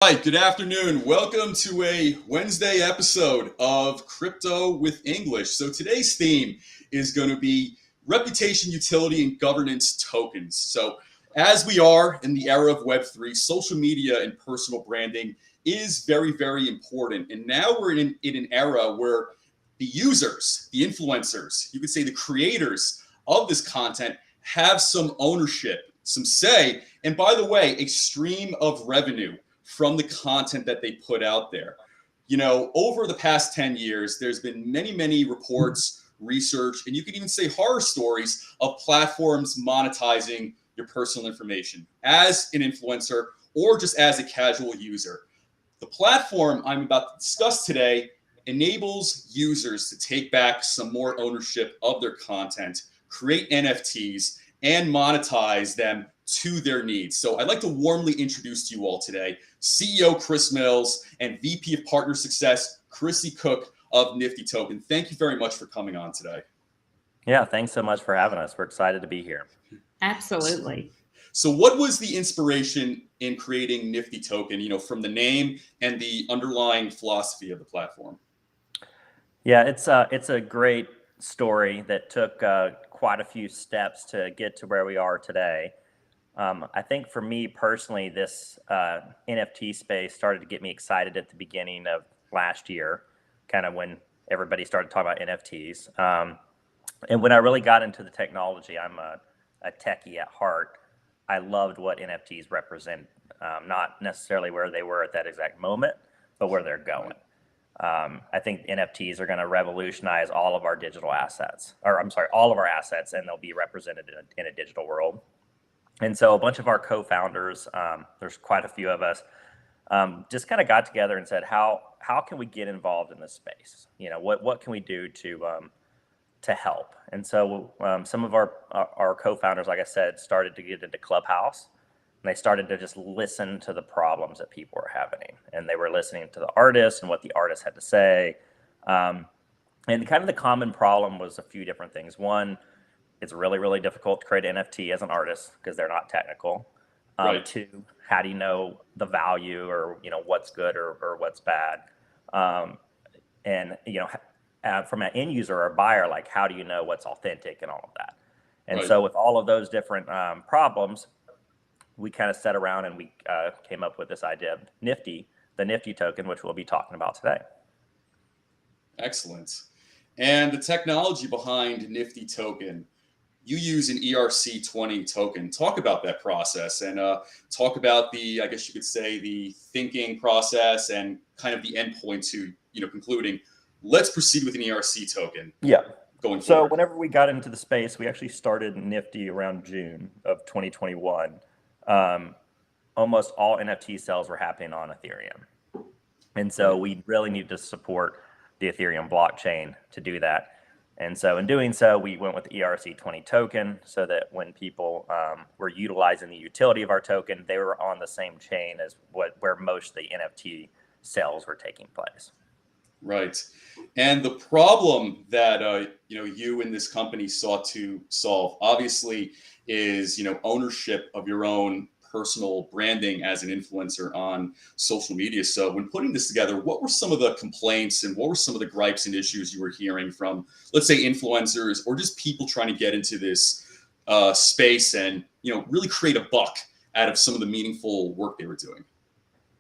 Hi, good afternoon. Welcome to a Wednesday episode of Crypto with English. So today's theme is going to be reputation, utility, and governance tokens. So as we are in the era of Web3, social media and personal branding is very, very important. And now we're in an era where the users, the influencers, you could say the creators of this content have some ownership, some say, and by the way, a stream of revenue from the content that they put out there. You know, over the past 10 years, there's been many, many reports, research, and you could even say horror stories of platforms monetizing your personal information as an influencer or just as a casual user. The platform I'm about to discuss today enables users to take back some more ownership of their content, create NFTs, and monetize them to their needs. So I'd like to warmly introduce to you all today CEO Chris Mills and VP of Partner Success Chrissy Cook of NFTY Token. Thank you very much for coming on today. Yeah, thanks so much for having us. We're excited to be here. Absolutely. So what was the inspiration in creating NFTY Token, you know, from the name and the underlying philosophy of the platform? Yeah, it's a great story that took quite a few steps to get to where we are today. I think for me personally, this NFT space started to get me excited at the beginning of last year, kind of when everybody started talking about NFTs. And when I really got into the technology, I'm a techie at heart. I loved what NFTs represent, not necessarily where they were at that exact moment, but where they're going. I think NFTs are going to revolutionize all of our digital assets, or I'm sorry, all of our assets, and they'll be represented in a digital world. And so a bunch of our co-founders, there's quite a few of us, just kind of got together and said, how can we get involved in this space? You know, what can we do to help? And so some of our co-founders, like I said, started to get into Clubhouse, and they started to just listen to the problems that people were having, and they were listening to the artists and what the artists had to say. And kind of the common problem was a few different things. One, it's really, really difficult to create an NFT as an artist because they're not technical. Right. Two, how do you know the value, or you know what's good or what's bad? And you know, from an end user or buyer, like how do you know what's authentic and all of that? And Right. so with all of those different problems, we kind of sat around and we came up with this idea of NFTY, the NFTY token, which we'll be talking about today. Excellent. And the technology behind NFTY Token, you use an ERC20 token. Talk about that process and talk about the, I guess you could say, the thinking process and kind of the endpoint to, you know, concluding, let's proceed with an ERC token. Yeah. Going So forward. whenever we got into the space, we actually started NFTY around June of 2021. Almost all NFT sales were happening on Ethereum. And so we really needed to support the Ethereum blockchain to do that. And so in doing so, we went with the ERC20 token so that when people were utilizing the utility of our token, they were on the same chain as where most of the NFT sales were taking place. Right. And the problem that you know, you and this company sought to solve obviously is, you know, ownership of your own personal branding as an influencer on social media. So when putting this together, what were some of the complaints and what were some of the gripes and issues you were hearing from, let's say, influencers or just people trying to get into this space and, you know, really create a buck out of some of the meaningful work they were doing?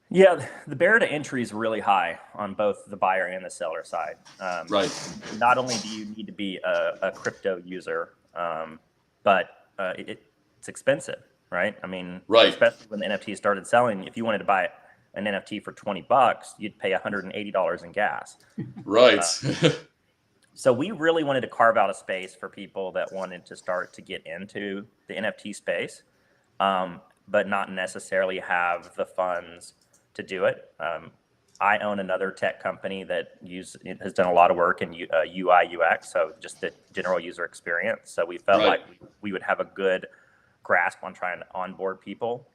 Yeah, the barrier to entry is really high on both the buyer and the seller side. Right. Not only do you need to be a crypto user, but it's expensive, right? I mean, Right. especially when the NFT started selling, if you wanted to buy an NFT for $20, you'd pay $180 in gas. Right. So we really wanted to carve out a space for people that wanted to start to get into the NFT space, but not necessarily have the funds to do it. I own another tech company that has done a lot of work in UI UX, so just the general user experience. So we felt Right. like we would have a good grasp on trying to onboard people.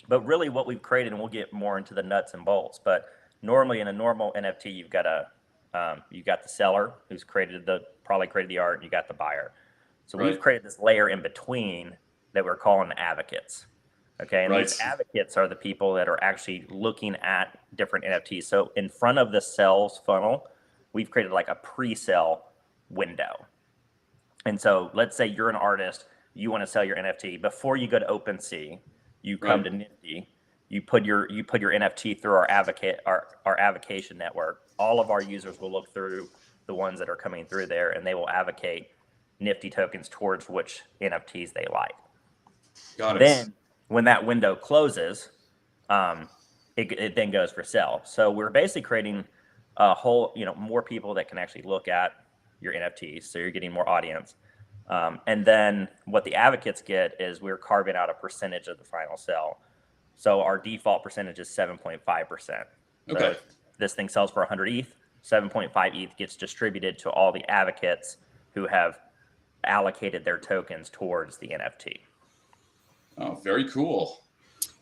But really what we've created, and we'll get more into the nuts and bolts, but normally in a normal NFT, you've got the seller who's probably created the art, and you got the buyer. So Right. we've created this layer in between that we're calling advocates. Okay, and Right. these advocates are the people that are actually looking at different NFTs. So in front of the sales funnel, we've created like a pre-sale window. And so let's say you're an artist, you want to sell your NFT. Before you go to OpenSea, you come to Nifty, you put your NFT through our avocation network. All of our users will look through the ones that are coming through there, and they will advocate Nifty tokens towards which NFTs they like. Got it. Then when that window closes, it then goes for sale. So we're basically creating a whole, more people that can actually look at your NFTs. So you're getting more audience. And then what the advocates get is we're carving out a percentage of the final sale. So our default percentage is 7.5%. So Okay. if this thing sells for 100 ETH, 7.5 ETH gets distributed to all the advocates who have allocated their tokens towards the NFT. Oh, very cool.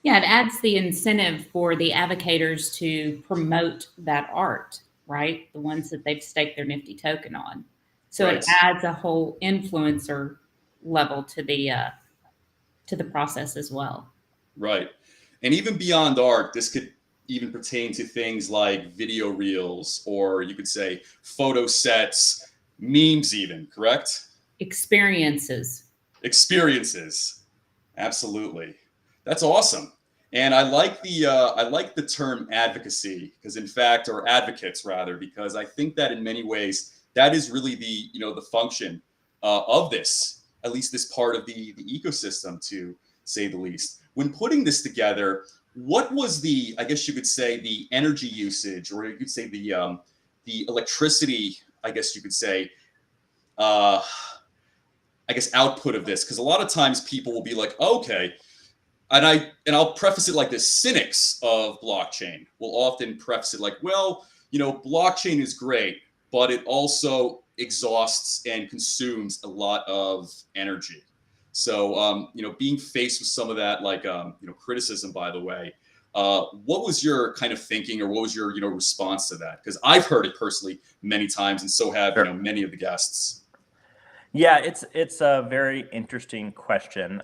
Yeah, it adds the incentive for the advocators to promote that art, right? The ones that they've staked their Nifty token on. So Right. it adds a whole influencer level to the process as well. Right. And even beyond art, this could even pertain to things like video reels, or you could say photo sets, memes even, correct? Experiences. Experiences. Absolutely. That's awesome. And I like the term advocacy, because in fact, or advocates rather, because I think that in many ways that is really the function of this, at least this part of the ecosystem, to say the least. When putting this together, what was I guess you could say, the energy usage, or you could say the electricity, I guess you could say, I guess output of this? Because a lot of times people will be like, okay, and I'll preface it like this: cynics of blockchain will often preface it like, well, blockchain is great, but it also exhausts and consumes a lot of energy. So, being faced with some of that, like, criticism, by the way, what was your kind of thinking, or what was your, response to that? Because I've heard it personally many times, and so have, Sure. many of the guests. Yeah, it's a very interesting question.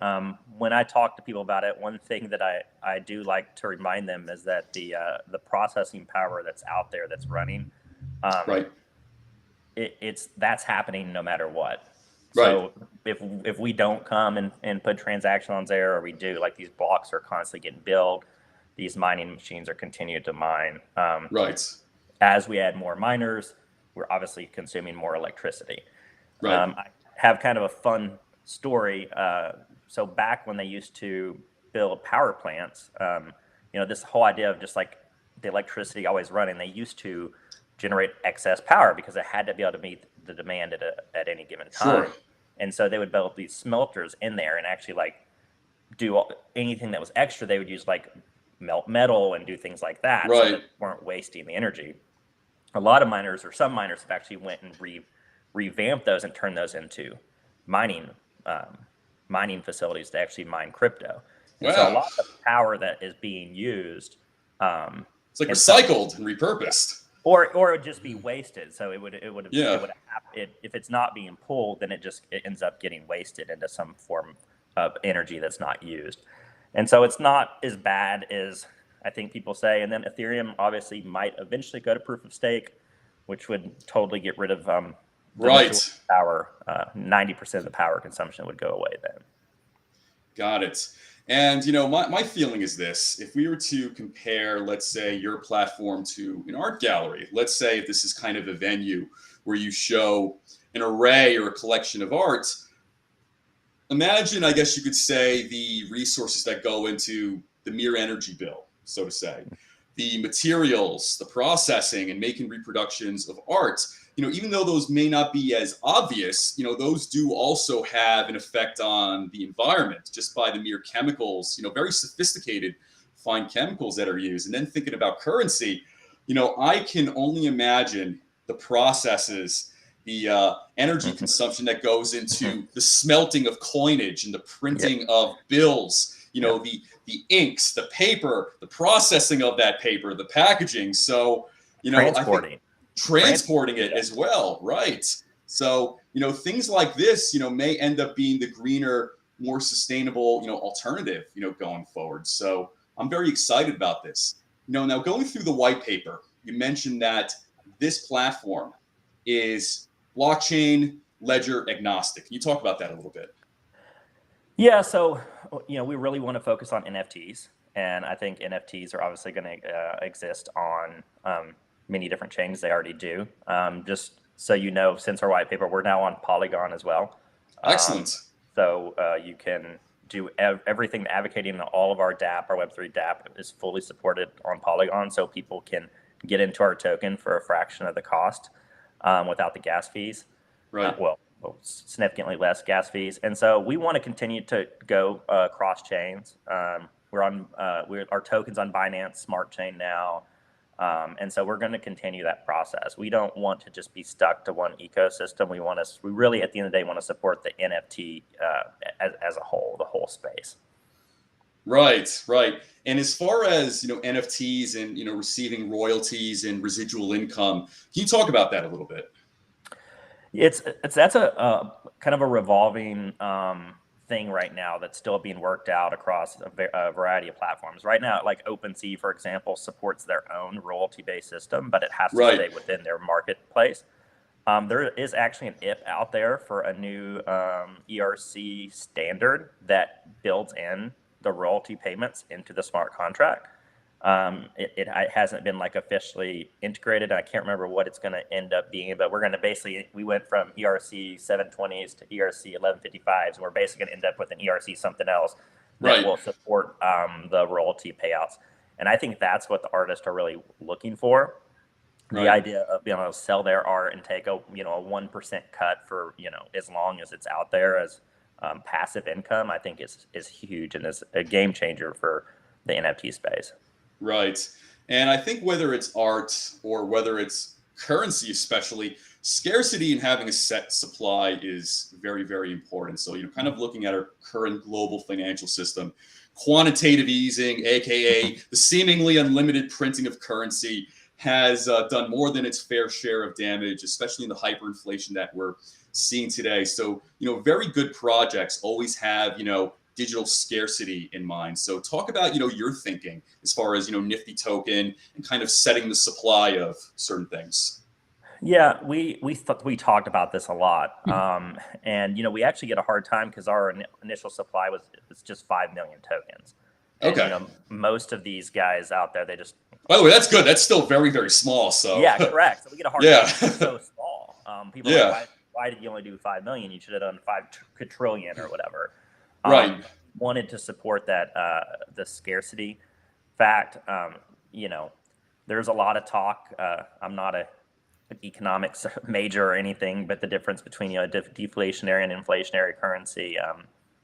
When I talk to people about it, one thing that I do like to remind them is that the processing power that's out there that's running, Right. that's happening no matter what. Right. So if we don't come and put transactions there, or we do, like, these blocks are constantly getting built, these mining machines are continuing to mine. Right. As we add more miners, we're obviously consuming more electricity. Right. I have kind of a fun story. So back when they used to build power plants, this whole idea of just like the electricity always running, they used to generate excess power because it had to be able to meet the demand at any given time. Sure. And so they would build these smelters in there and actually like do anything that was extra. They would use like melt metal and do things like that, so Right. that they weren't wasting the energy. A lot of miners, or some miners, have actually went and revamped those and turned those into mining facilities to actually mine crypto. And so a Wow. lot of the power that is being used, It's like and recycled and repurposed. or it would just be wasted. So it would Yeah. if it's not being pulled, then it ends up getting wasted into some form of energy that's not used. And so it's not as bad as I think people say. And then Ethereum obviously might eventually go to proof of stake, which would totally get rid of the Right. power. 90% of the power consumption would go away then. Got it. And my feeling is this: if we were to compare, let's say, your platform to an art gallery, let's say if this is kind of a venue where you show an array or a collection of art, imagine, I guess you could say, the resources that go into the mere energy bill, so to say, the materials, the processing, and making reproductions of art. Even though those may not be as obvious, those do also have an effect on the environment just by the mere chemicals, very sophisticated fine chemicals that are used. And then thinking about currency, I can only imagine the processes, the energy consumption that goes into the smelting of coinage and the printing of bills, the inks, the paper, the processing of that paper, the packaging. So, transporting it as well, right? So, things like this, may end up being the greener, more sustainable, alternative, going forward. So I'm very excited about this. Now going through the white paper, you mentioned that this platform is blockchain ledger agnostic. Can you talk about that a little bit? Yeah, so we really want to focus on NFTs, and I think NFTs are obviously going to exist on many different chains. They already do. Just so you know, since our white paper, we're now on Polygon as well. Excellent. So you can do everything advocating all of our DApp, our Web3 DApp is fully supported on Polygon, so people can get into our token for a fraction of the cost without the gas fees. Right. Well, significantly less gas fees. And so we want to continue to go cross chains. We're on our tokens on Binance Smart Chain now. And so we're going to continue that process. We don't want to just be stuck to one ecosystem. We really, at the end of the day, want to support the NFT as a whole, the whole space. Right, right. And as far as, NFTs and, receiving royalties and residual income, can you talk about that a little bit? That's a kind of a revolving thing right now that's still being worked out across a variety of platforms. Right now, like OpenSea, for example, supports their own royalty-based system, but it has to stay within their marketplace. There is actually an IP out there for a new ERC standard that builds in the royalty payments into the smart contract. It hasn't been like officially integrated. I can't remember what it's going to end up being, but we're going to we went from ERC 720s to ERC 1155s, and we're basically going to end up with an ERC something else that will support the royalty payouts. And I think that's what the artists are really looking for. The idea of being able to sell their art and take a 1% cut for as long as it's out there as passive income, I think is huge and is a game changer for the NFT space. Right. And I think whether it's art or whether it's currency, especially, scarcity and having a set supply is very, very important. So, kind of looking at our current global financial system, quantitative easing, aka the seemingly unlimited printing of currency, has done more than its fair share of damage, especially in the hyperinflation that we're seeing today. So, very good projects always have, digital scarcity in mind. So talk about, your thinking as far as, Nifty token and kind of setting the supply of certain things. Yeah, we talked about this a lot. And, we actually get a hard time because our initial supply was just 5 million tokens. And, okay. Most of these guys out there, they just... By the way, that's good. That's still very, very small. So yeah, correct. So we get a hard time because it's so small. People are like, why did you only do 5 million? You should have done 5 trillion or whatever. Wanted to support that the scarcity fact. There's a lot of talk. I'm not an economics major or anything, but the difference between deflationary and inflationary currency,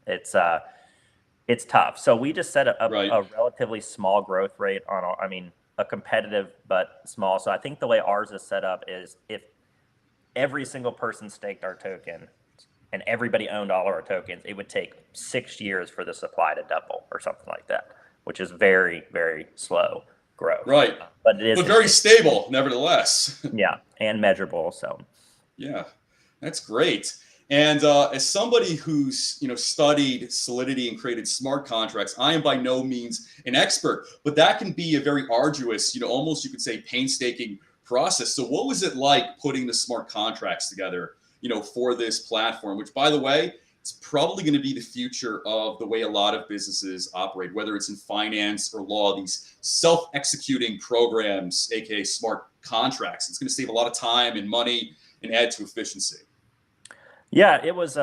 it's tough. So we just set a relatively small growth rate on a competitive but small. So I think the way ours is set up is if every single person staked our token and everybody owned all of our tokens, it would take 6 years for the supply to double or something like that, which is very, very slow growth. Right. But it is very stable, nevertheless. Yeah, and measurable. So. Yeah, that's great. And as somebody who's studied Solidity and created smart contracts, I am by no means an expert, but that can be a very arduous, almost you could say painstaking process. So what was it like putting the smart contracts together, for this platform, which, by the way, it's probably going to be the future of the way a lot of businesses operate, whether it's in finance or law, these self-executing programs, aka smart contracts. It's going to save a lot of time and money and add to efficiency. Yeah, it was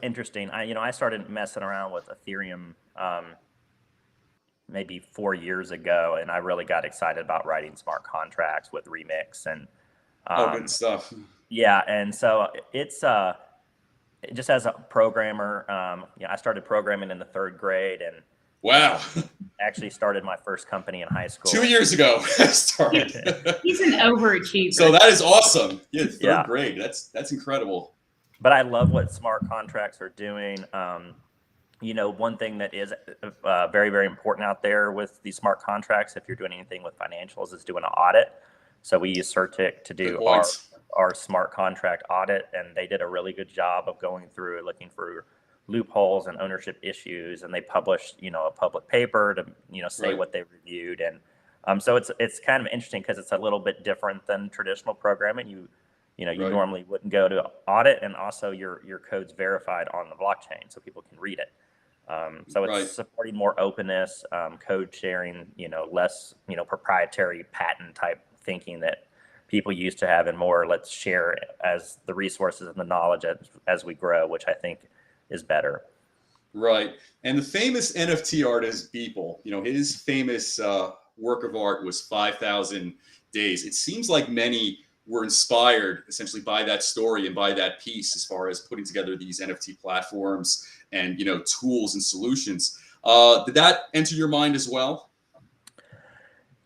interesting. I started messing around with Ethereum maybe 4 years ago, and I really got excited about writing smart contracts with Remix and good stuff. Yeah, and so it's just as a programmer, I started programming in the 3rd grade, and wow, actually started my first company in high school 2 years ago. I started. He's an overachiever. So that is awesome. Yeah, 3rd grade. That's incredible. But I love what smart contracts are doing. One thing that is very, very important out there with these smart contracts, if you're doing anything with financials, is doing an audit. So we use Certic to do our smart contract audit, and they did a really good job of going through looking for loopholes and ownership issues, and they publish, a public paper to, say Right. what they reviewed. And so it's kind of interesting because it's a little bit different than traditional programming. You Right. normally wouldn't go to audit, and also your code's verified on the blockchain so people can read it. So it's Right. supporting more openness, code sharing, less, proprietary patent type thinking that people used to have, and more let's share as the resources and the knowledge as we grow, which I think is better. Right. And the famous NFT artist Beeple, his famous work of art was 5,000 Days. It seems like many were inspired essentially by that story and by that piece as far as putting together these NFT platforms and, tools and solutions. Did that enter your mind as well?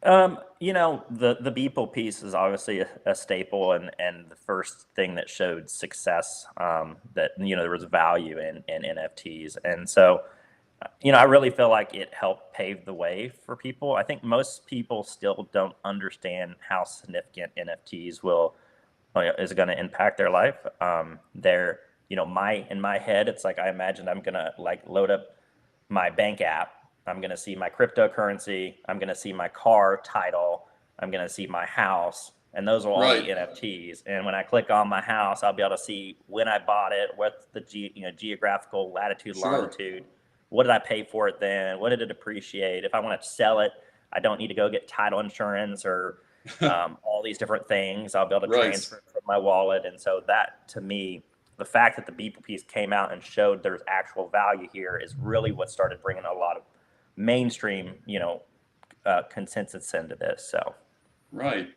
The Beeple piece is obviously a staple and the first thing that showed success, that, there was value in NFTs. And so, I really feel like it helped pave the way for people. I think most people still don't understand how significant NFTs is going to impact their life. They're, in my head, it's like I imagined I'm going to load up my bank app. I'm going to see my cryptocurrency. I'm going to see my car title. I'm going to see my house. And those will all Right. be NFTs. And when I click on my house, I'll be able to see when I bought it, what's the geographical latitude, Sure. longitude. What did I pay for it then? What did it appreciate? If I want to sell it, I don't need to go get title insurance or all these different things. I'll be able to Right. transfer it from my wallet. And so that, to me, the fact that the Beeple piece came out and showed there's actual value here is really what started bringing a lot of mainstream, consensus into this. So, Right.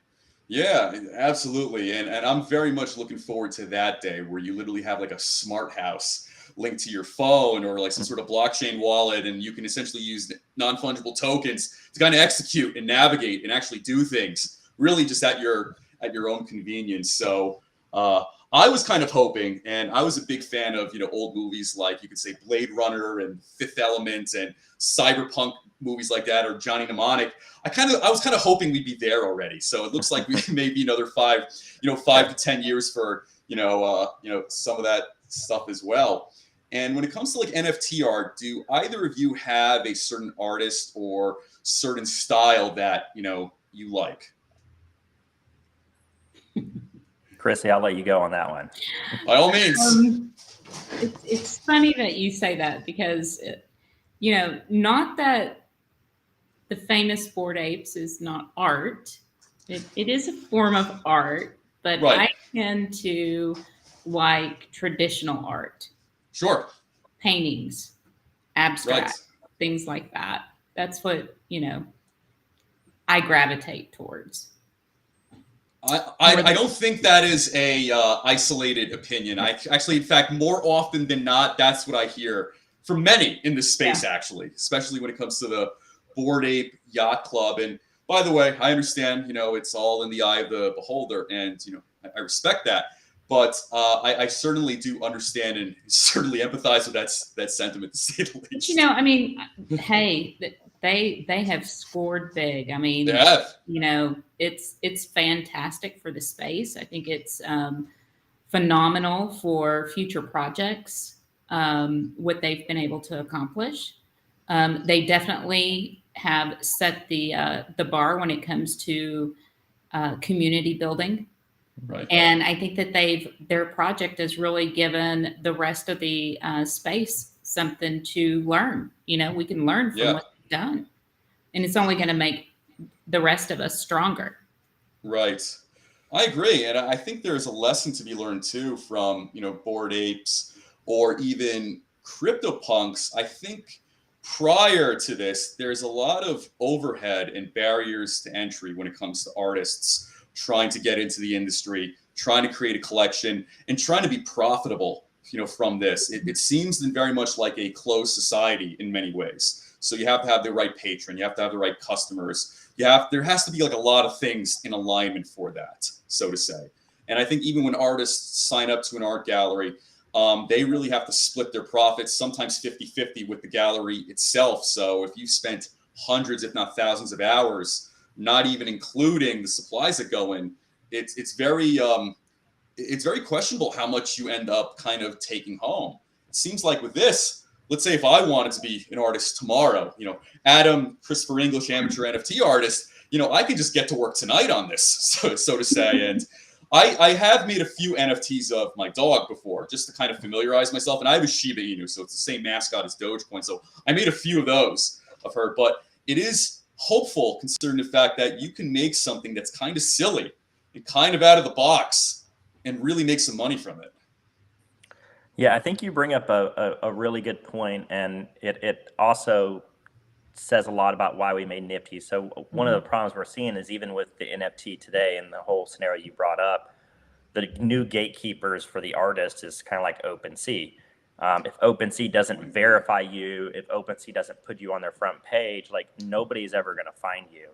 Yeah, absolutely. And I'm very much looking forward to that day where you literally have like a smart house linked to your phone or like some sort of blockchain wallet, and you can essentially use non-fungible tokens to kind of execute and navigate and actually do things really just at your own convenience. So I was kind of hoping, and I was a big fan of old movies like you could say Blade Runner and Fifth Element and cyberpunk movies like that, or Johnny Mnemonic. I was kind of hoping we'd be there already. So it looks like we may be another 5 to 10 years for some of that stuff as well. And when it comes to like NFT art, do either of you have a certain artist or certain style that you like? Chrissy, I'll let you go on that one. By all means. It's funny that you say that because, not that the famous Bored Apes is not art. It is a form of art, but Right. I tend to like traditional art, Sure. paintings, abstract, Right. things like that. That's what, I gravitate towards. I don't think that is a isolated opinion. I actually, in fact, more often than not, that's what I hear from many in this space, actually, especially when it comes to the Bored Ape Yacht Club. And by the way, I understand, it's all in the eye of the beholder, and I respect that. But I certainly do understand and certainly empathize with that sentiment, to say the least. Hey, they have scored big. I mean, They have. It's fantastic for the space. I think it's phenomenal for future projects, what they've been able to accomplish. They definitely have set the bar when it comes to community building. Right. And I think that their project has really given the rest of the space something to learn. We can learn from what they've done, and it's only going to make the rest of us stronger. Right. I agree. And I think there's a lesson to be learned too from, Bored Apes or even CryptoPunks. I think prior to this, there's a lot of overhead and barriers to entry when it comes to artists trying to get into the industry, trying to create a collection, and trying to be profitable, from this. It seems very much like a closed society in many ways. So you have to have the right patron, you have to have the right customers. There has to be like a lot of things in alignment for that, so to say. And I think even when artists sign up to an art gallery, they really have to split their profits, sometimes 50-50 with the gallery itself. So if you spent hundreds, if not thousands of hours, not even including the supplies that go in, it's very questionable how much you end up kind of taking home. it seems like with this, let's say if I wanted to be an artist tomorrow, Adam, Christopher English, amateur NFT artist, I can just get to work tonight on this, so to say. And I have made a few NFTs of my dog before, just to kind of familiarize myself. And I have a Shiba Inu, so it's the same mascot as Dogecoin. So I made a few of those of her. But it is hopeful, considering the fact that you can make something that's kind of silly and kind of out of the box and really make some money from it. Yeah, I think you bring up a really good point, and it also says a lot about why we made Nifty. So one of the problems we're seeing is even with the NFT today and the whole scenario you brought up, the new gatekeepers for the artist is kind of like OpenSea. If OpenSea doesn't verify you, if OpenSea doesn't put you on their front page, like nobody's ever going to find you.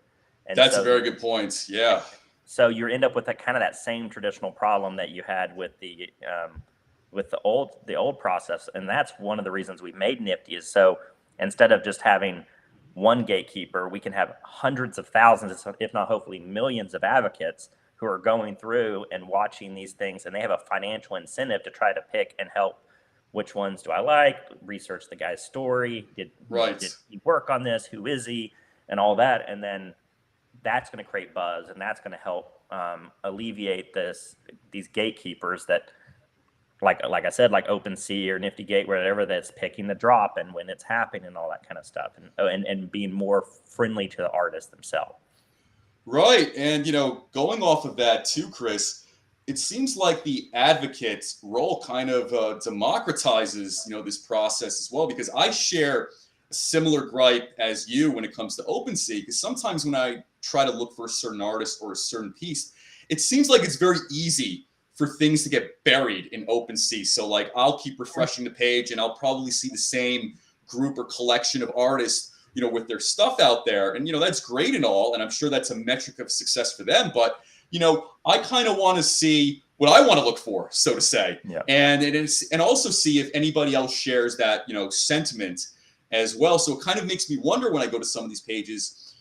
And that's a very good point. Yeah. So you end up with that kind of that same traditional problem that you had with the old process, and that's one of the reasons we made Nifty. Is so instead of just having one gatekeeper, we can have hundreds of thousands, if not hopefully millions of advocates who are going through and watching these things, and they have a financial incentive to try to pick and help. Which ones do I like? Research the guy's story. Did he work on this? Who is he? And all that. And then that's going to create buzz, and that's going to help alleviate these gatekeepers that, like I said, like OpenSea or Nifty Gate, whatever, that's picking the drop and when it's happening and all that kind of stuff, and being more friendly to the artists themselves. Right. And, going off of that too, Chris, it seems like the advocate's role kind of democratizes, this process as well, because I share a similar gripe as you when it comes to OpenSea, because sometimes when I try to look for a certain artist or a certain piece, it seems like it's very easy for things to get buried in OpenSea. So like I'll keep refreshing the page and I'll probably see the same group or collection of artists, with their stuff out there. And, that's great and all. And I'm sure that's a metric of success for them. But, I kind of want to see what I want to look for, so to say. Yeah. And also see if anybody else shares that, sentiment as well. So it kind of makes me wonder when I go to some of these pages,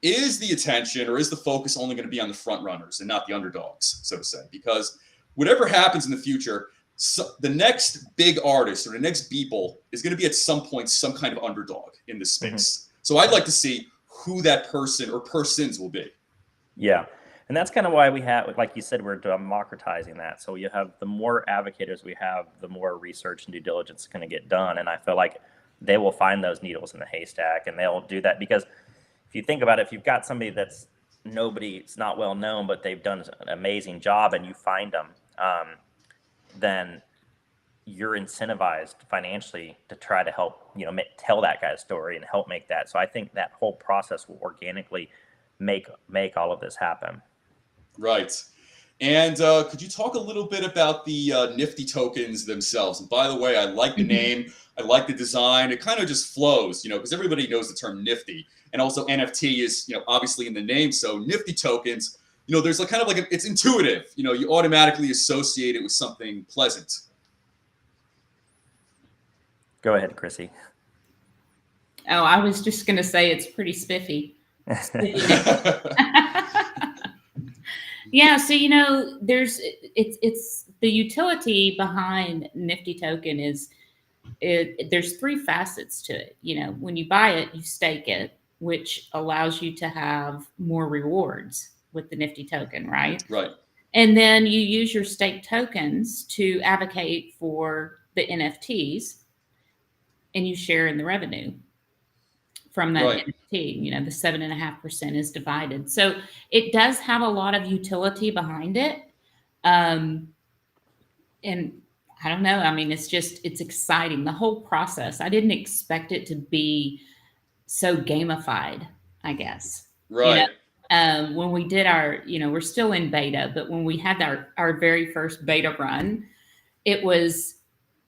is the attention or is the focus only going to be on the front runners and not the underdogs, so to say? Because whatever happens in the future, the next big artist or the next Beeple is going to be at some point some kind of underdog in this space. Mm-hmm. So I'd like to see who that person or persons will be. Yeah. And that's kind of why we have, like you said, we're democratizing that. So you have the more advocates we have, the more research and due diligence is going to get done. And I feel like they will find those needles in the haystack, and they'll do that because if you think about it, if you've got somebody it's not well known, but they've done an amazing job and you find them, then you're incentivized financially to try to help, tell that guy's story and help make that. So I think that whole process will organically make all of this happen. Right. And could you talk a little bit about the Nifty tokens themselves? And by the way, I like the name. I like the design. It kind of just flows, because everybody knows the term Nifty. And also NFT is, obviously in the name. So Nifty tokens, there's like kind of like it's intuitive. You automatically associate it with something pleasant. Go ahead, Chrissy. Oh, I was just going to say it's pretty spiffy. Yeah, so it's the utility behind Nifty token is there's three facets to it. When you buy it, you stake it, which allows you to have more rewards with the Nifty token, right? Right. And then you use your stake tokens to advocate for the NFTs, and you share in the revenue from that right. NFT. The 7.5% is divided. So it does have a lot of utility behind it. And I don't know. I mean, it's exciting. The whole process. I didn't expect it to be so gamified, I guess. Right. When we did our, we're still in beta, but when we had our very first beta run, it was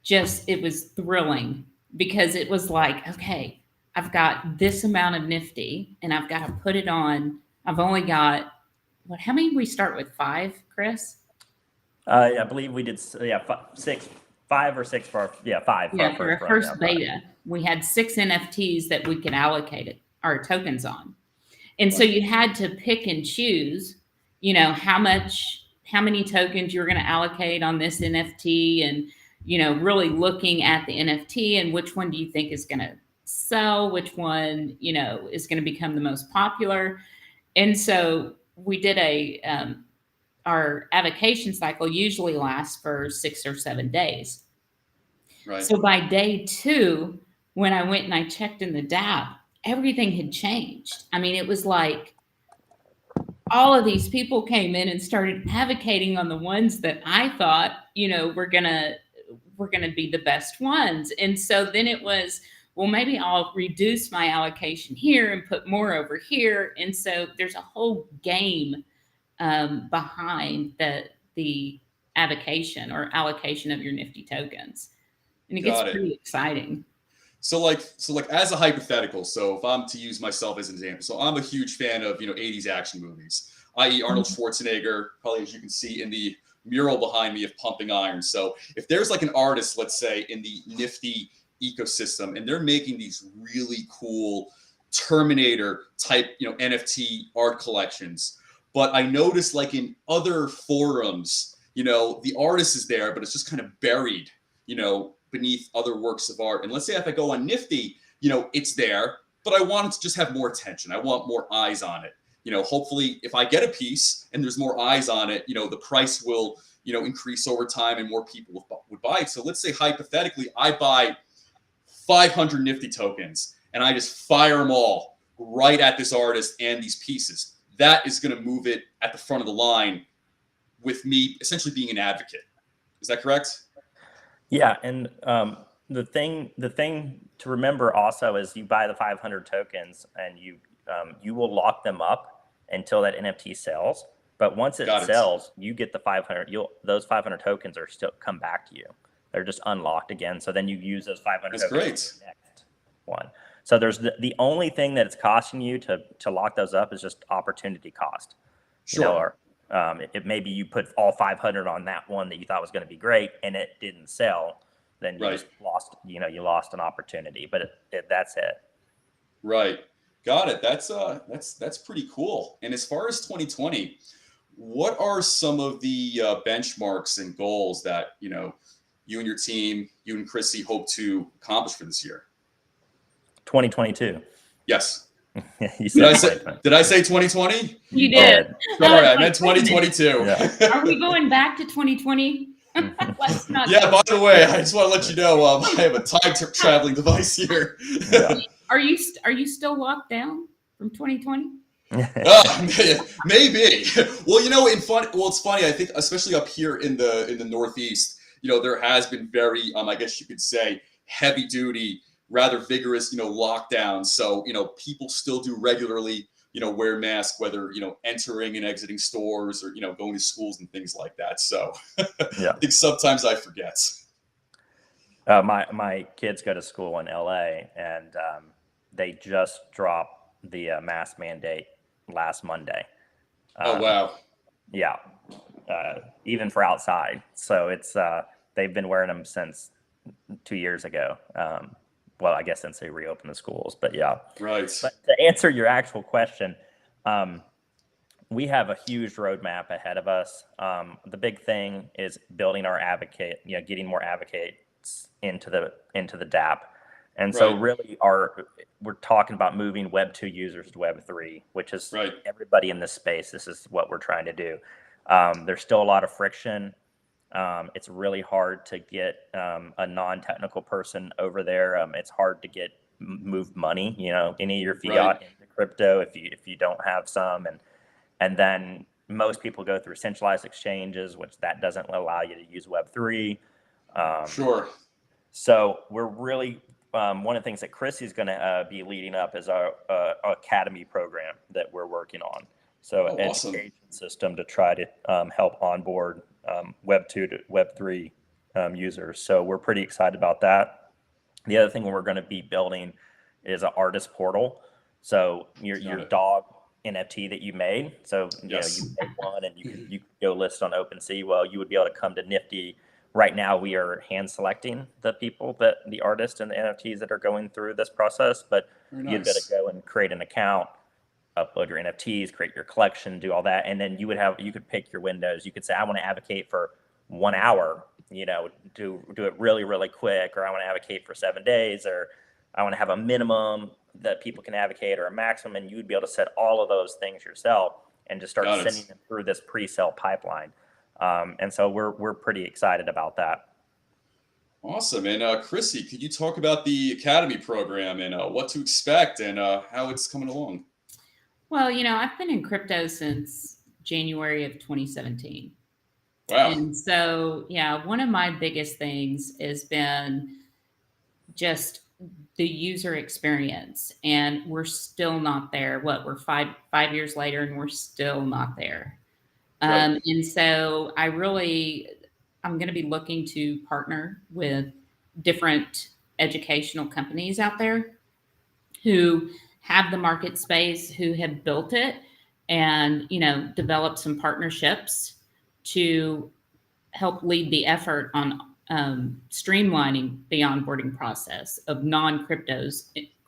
thrilling because it was like, okay, I've got this amount of Nifty and I've got to put it on. I've only got, how many did we start with? 5, Chris? I believe we did, 5 or 6 for our, 5. Yeah, for our first beta. We had 6 NFTs that we could allocate our tokens on. And so you had to pick and choose, how many tokens you were going to allocate on this NFT. And, really looking at the NFT and which one do you think is going to sell, which one, is going to become the most popular. And so we did our avocation cycle usually lasts for 6 or 7 days. Right. So by day 2, when I went and I checked in the DApp, everything had changed. I mean, it was like all of these people came in and started advocating on the ones that I thought, were gonna be the best ones. And so then it was, well, maybe I'll reduce my allocation here and put more over here. And so there's a whole game behind the avocation or allocation of your Nifty tokens, and it gets pretty exciting. So like as a hypothetical, so if I'm to use myself as an example, so I'm a huge fan of 80s action movies, i.e. Arnold Schwarzenegger, probably as you can see in the mural behind me of Pumping Iron. So if there's like an artist, let's say in the Nifty ecosystem, and they're making these really cool Terminator type NFT art collections, but I noticed like in other forums, the artist is there, but it's just kind of buried, beneath other works of art. And let's say if I go on Nifty, it's there, but I want it to just have more attention. I want more eyes on it. Hopefully if I get a piece and there's more eyes on it, the price will, increase over time and more people would buy it. So let's say hypothetically, I buy 500 Nifty tokens and I just fire them all right at this artist and these pieces. That is going to move it at the front of the line with me essentially being an advocate. Is that correct? Yeah, and the thing to remember also is you buy the 500 tokens and you will lock them up until that NFT sells. But once it sells, you get the 500. Those 500 tokens are still come back to you. They're just unlocked again. So then you use those 500 tokens. That's great. Next one. So there's the only thing that it's costing you to lock those up is just opportunity cost. Sure. It maybe you put all 500 on that one that you thought was going to be great and it didn't sell, then you just lost, you lost an opportunity, but that's it. Right. Got it. That's pretty cool. And as far as 2020, what are some of the benchmarks and goals that, you and your team, you and Chrissy hope to accomplish for this year? 2022. Yes. You said did I say 2020? You did. Sorry, I meant 2022. Yeah. Are we going back to 2020? Let's not. Yeah, by the way, I just want to let you know I have a time traveling device here. Yeah. Are you still locked down from 2020? Maybe. Well, it's funny. I think especially up here in the Northeast, there has been very, I guess you could say, heavy duty, rather vigorous, lockdowns. So, people still do regularly, wear masks, whether, entering and exiting stores or, going to schools and things like that. So yeah. I think sometimes I forget. My kids go to school in LA and they just dropped the mask mandate last Monday. Oh, wow. Yeah. Even for outside. So it's, they've been wearing them since 2 years ago. Well, I guess since they reopened the schools, but yeah. Right. But to answer your actual question, we have a huge roadmap ahead of us. The big thing is building our advocate, getting more advocates into the DApp. And so really we're talking about moving Web 2 users to Web 3, which is everybody in this space. This is what we're trying to do. There's still a lot of friction. It's really hard to get a non-technical person over there. It's hard to get move money, any of your fiat into crypto if you don't have some, and then most people go through centralized exchanges, which that doesn't allow you to use Web3. Sure. So we're really one of the things that Chrissy is going to be leading up is our academy program that we're working on. So an education system to try to help onboard Web 2 to Web 3 users. So we're pretty excited about that. The other thing we're going to be building is an artist portal. So your dog NFT that you made. So you made one and you could go list on OpenSea. Well, you would be able to come to Nifty. Right now, we are hand selecting the people the artists and the NFTs that are going through this process. But you'd better go and create an account, upload your NFTs, create your collection, do all that, and then you could pick your windows. You could say, I want to advocate for 1 hour do it really, really quick, or I want to advocate for 7 days, or I want to have a minimum that people can advocate or a maximum, and you'd be able to set all of those things yourself and just start Got sending it. them through this pre-sale pipeline. And so we're pretty excited about that. Awesome. And Chrissy, could you talk about the Academy program and what to expect and how it's coming along? Well, I've been in crypto since January of 2017. Wow. And so, yeah, one of my biggest things has been just the user experience. And we're still not there. We're five years later and we're still not there. Right. And so I'm going to be looking to partner with different educational companies out there who have the market space, who have built it, and develop some partnerships to help lead the effort on streamlining the onboarding process of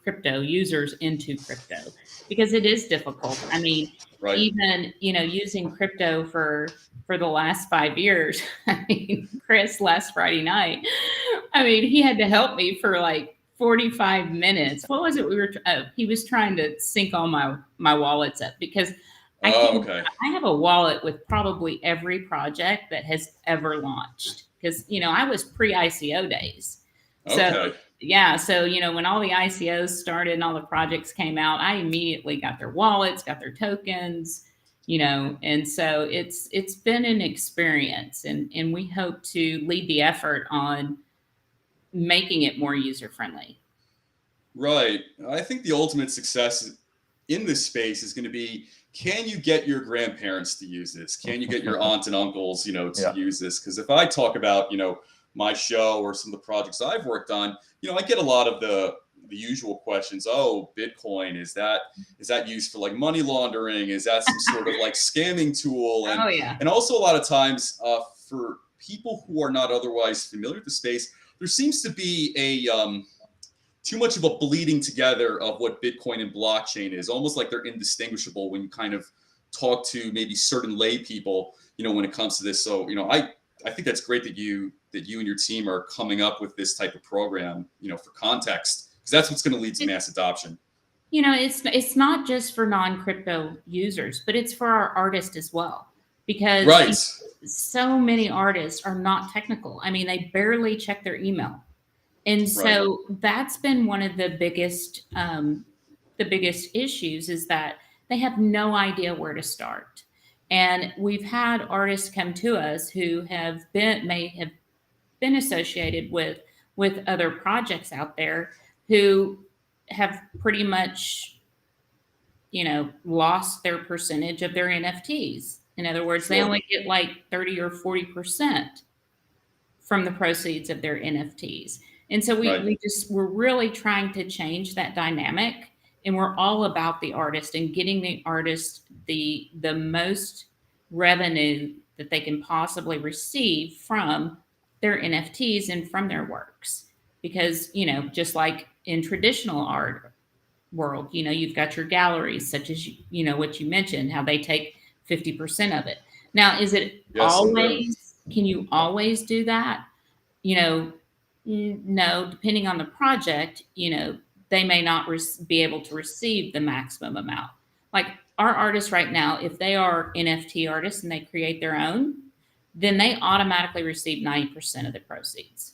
crypto users into crypto, because it is difficult. I mean, Right. even using crypto for the last 5 years. I mean, Chris last Friday night, I mean, he had to help me for like 45 minutes. What was it? He was trying to sync all my wallets up, because Oh, okay. I have a wallet with probably every project that has ever launched, because I was pre-ICO days. So Okay. yeah, so when all the ICOs started and all the projects came out, I immediately got their wallets, got their tokens, and so it's been an experience, and we hope to lead the effort on making it more user friendly. Right. I think the ultimate success in this space is going to be, can you get your grandparents to use this? Can you get your aunts and uncles, to Yeah. use this? Because if I talk about, my show or some of the projects I've worked on, I get a lot of the usual questions. Oh, Bitcoin, is that used for like money laundering? Is that some sort of like scamming tool? Oh yeah. And also a lot of times for people who are not otherwise familiar with the space, there seems to be a too much of a bleeding together of what Bitcoin and blockchain is, almost like they're indistinguishable when you kind of talk to maybe certain lay people, when it comes to this. So, I think that's great that you and your team are coming up with this type of program, for context, because that's what's going to lead to mass adoption. It's not just for non-crypto users, but it's for our artists as well, because Right. so many artists are not technical. I mean, they barely check their email. And Right. so that's been one of the biggest issues, is that they have no idea where to start. And we've had artists come to us who may have been associated with other projects out there, who have pretty much lost their percentage of their NFTs. In other words, they Sure. only get like 30 or 40% from the proceeds of their NFTs. And so Right. we're really trying to change that dynamic, and we're all about the artist and getting the artist the most revenue that they can possibly receive from their NFTs and from their works. Because, just like in traditional art world, you've got your galleries, such as what you mentioned, how they take 50% of it. Now, is it Yes, always, can you always do that? No, depending on the project, they may not be able to receive the maximum amount. Like our artists right now, if they are NFT artists and they create their own, then they automatically receive 90% of the proceeds.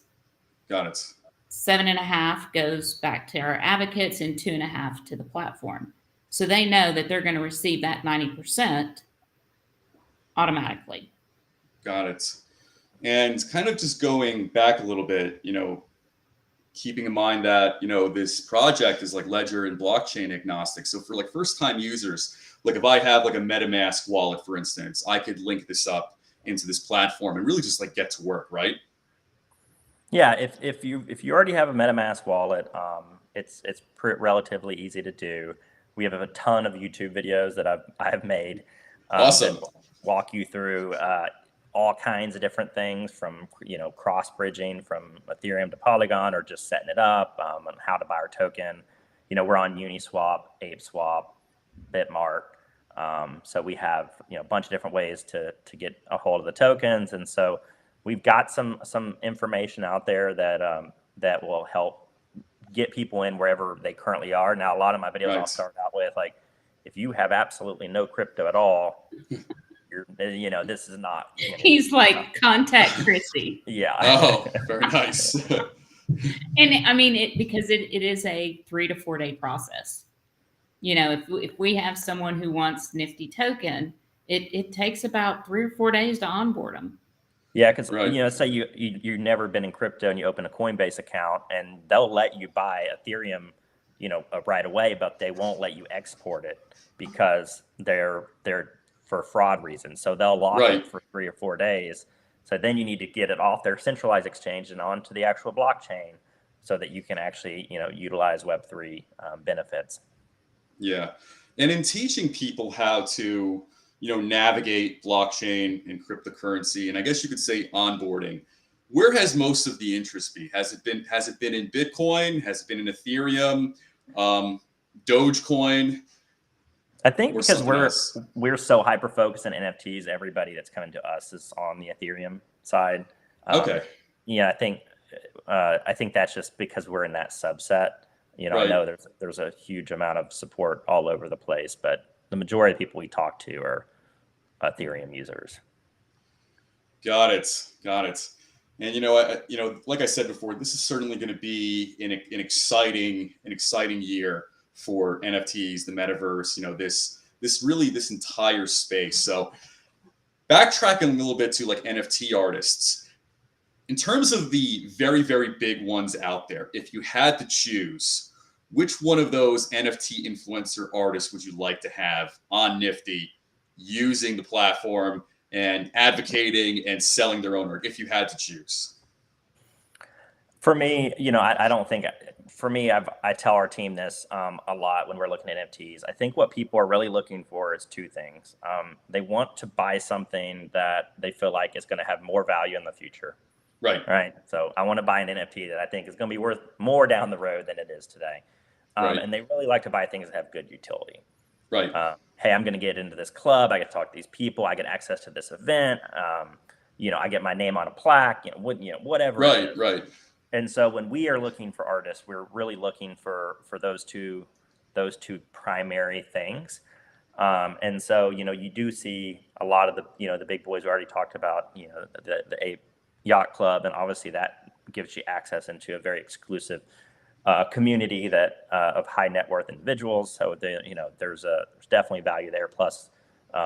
Got it. 7.5 goes back to our advocates and 2.5 to the platform. So they know that they're going to receive that 90% automatically. Got it. And kind of just going back a little bit, keeping in mind that, this project is like ledger and blockchain agnostic. So for like first time users, like if I have like a MetaMask wallet, for instance, I could link this up into this platform and really just like get to work, right? Yeah, if you already have a MetaMask wallet, it's relatively easy to do. We have a ton of YouTube videos that I have made. Awesome. That walk you through all kinds of different things, from cross bridging from Ethereum to Polygon, or just setting it up, on how to buy our token. We're on Uniswap, ApeSwap, Bitmart. So we have a bunch of different ways to get a hold of the tokens, and so we've got some information out there that that will help get people in wherever they currently are. Now, a lot of my videos I'll start out with like, if you have absolutely no crypto at all, this is not. He's like, contact Chrissy. Yeah. Oh, very nice. And I mean, because it is a 3 to 4 day process. If we have someone who wants Nifty token, it takes about 3 or 4 days to onboard them. Yeah, because say you've never been in crypto and you open a Coinbase account, and they'll let you buy Ethereum, right away, but they won't let you export it because they're for fraud reasons. So they'll lock it for 3 or 4 days. So then you need to get it off their centralized exchange and onto the actual blockchain, so that you can actually utilize Web3 benefits. Yeah, and in teaching people how to navigate blockchain and cryptocurrency, and I guess you could say onboarding, where has most of the interest been? Has it been in Bitcoin? Has it been in Ethereum, Dogecoin? I think because we're so hyper focused on NFTs, everybody that's coming to us is on the Ethereum side. Okay. Yeah, I think that's just because we're in that subset. I know there's a huge amount of support all over the place, but the majority of people we talk to are Ethereum users. Got it. And like I said before, this is certainly going to be an exciting year for NFTs, the metaverse. This entire space. So, backtracking a little bit to like NFT artists, in terms of the very, very big ones out there, if you had to choose, which one of those NFT influencer artists would you like to have on Nifty using the platform and advocating and selling their own art, if you had to choose? For me, I don't think, for me, I tell our team this a lot when we're looking at NFTs. I think what people are really looking for is two things. They want to buy something that they feel like is going to have more value in the future. Right. So I want to buy an NFT that I think is going to be worth more down the road than it is today. And they really like to buy things that have good utility. Right. Hey, I'm going to get into this club. I get to talk to these people. I get access to this event. I get my name on a plaque. Whatever. Right. And so when we are looking for artists, we're really looking for those two primary things. And so you do see a lot of the big boys we already talked about. The Ape Yacht Club, and obviously that gives you access into a very exclusive community that of high net worth individuals. So there's definitely value there. Plus,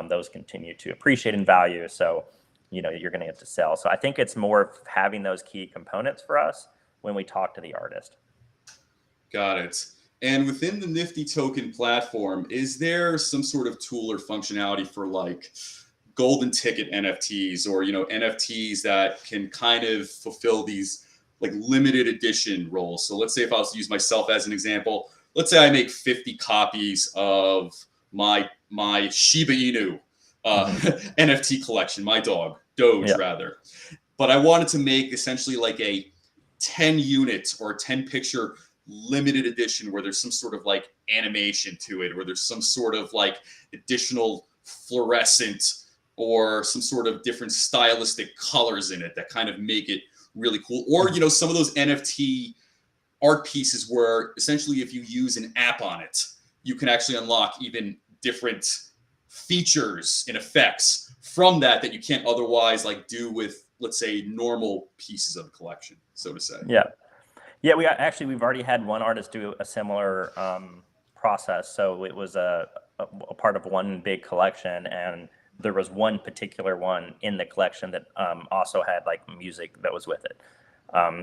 those continue to appreciate in value. So you're going to get to sell. So I think it's more of having those key components for us when we talk to the artist. Got it. And within the Nifty token platform, is there some sort of tool or functionality for like golden ticket NFTs, or NFTs that can kind of fulfill these like limited edition roles? So let's say if I was to use myself as an example, let's say I make 50 copies of my Shiba Inu NFT collection, my dog, Doge rather. But I wanted to make essentially like a 10 unit or 10 picture limited edition where there's some sort of like animation to it, or there's some sort of like additional fluorescent or some sort of different stylistic colors in it that kind of make it really cool. Or, some of those NFT art pieces where essentially if you use an app on it, you can actually unlock even different features and effects from that you can't otherwise like do with, let's say, normal pieces of the collection, so to say. Yeah, we've already had one artist do a similar process. So it was a part of one big collection, and there was one particular one in the collection that also had like music that was with it.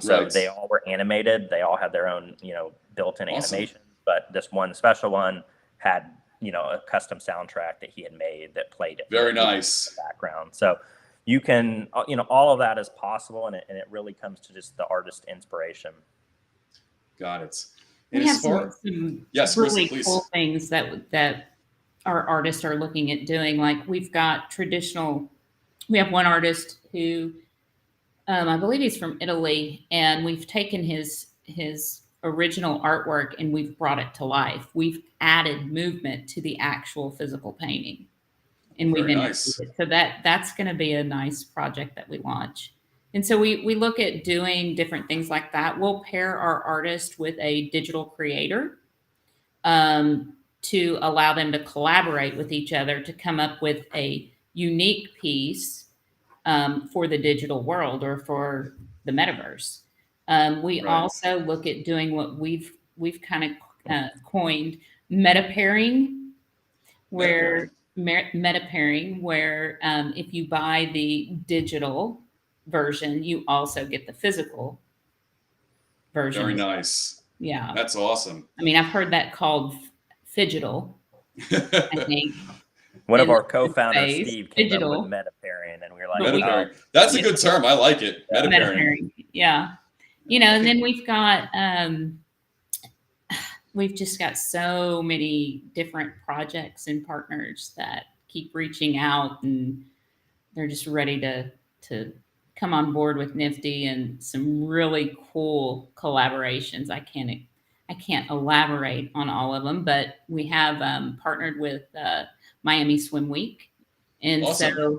So they all were animated. They all had their own, built-in animation. But this one special one had, a custom soundtrack that he had made that played it. Very nice. In the background. So you can, all of that is possible, and it really comes to just the artist inspiration. Got it. And we have some really cool things that our artists are looking at doing. Like we have one artist who, I believe he's from Italy, and we've taken his original artwork and we've brought it to life. We've added movement to the actual physical painting, and we've it. So that's going to be a nice project that we launch. And so we look at doing different things like that. We'll pair our artist with a digital creator to allow them to collaborate with each other to come up with a unique piece for the digital world or for the metaverse. We Right. also look at doing what we've kind of coined meta pairing, where meta pairing, where if you buy the digital version, you also get the physical version. Very nice. Yeah. That's awesome. I mean, I've heard that called fidgetal, I think. One of in our the co-founders, space, Steve, came up digital. with meta pairing, and we were like, But we- Meta pairing. That's a Yeah. good term. I like it. Meta Meta pairing. pairing. Yeah. You know, and then we've just got so many different projects and partners that keep reaching out, and they're just ready to come on board with NFTY and some really cool collaborations. I can't elaborate on all of them, but we have partnered with Miami Swim Week, and Awesome.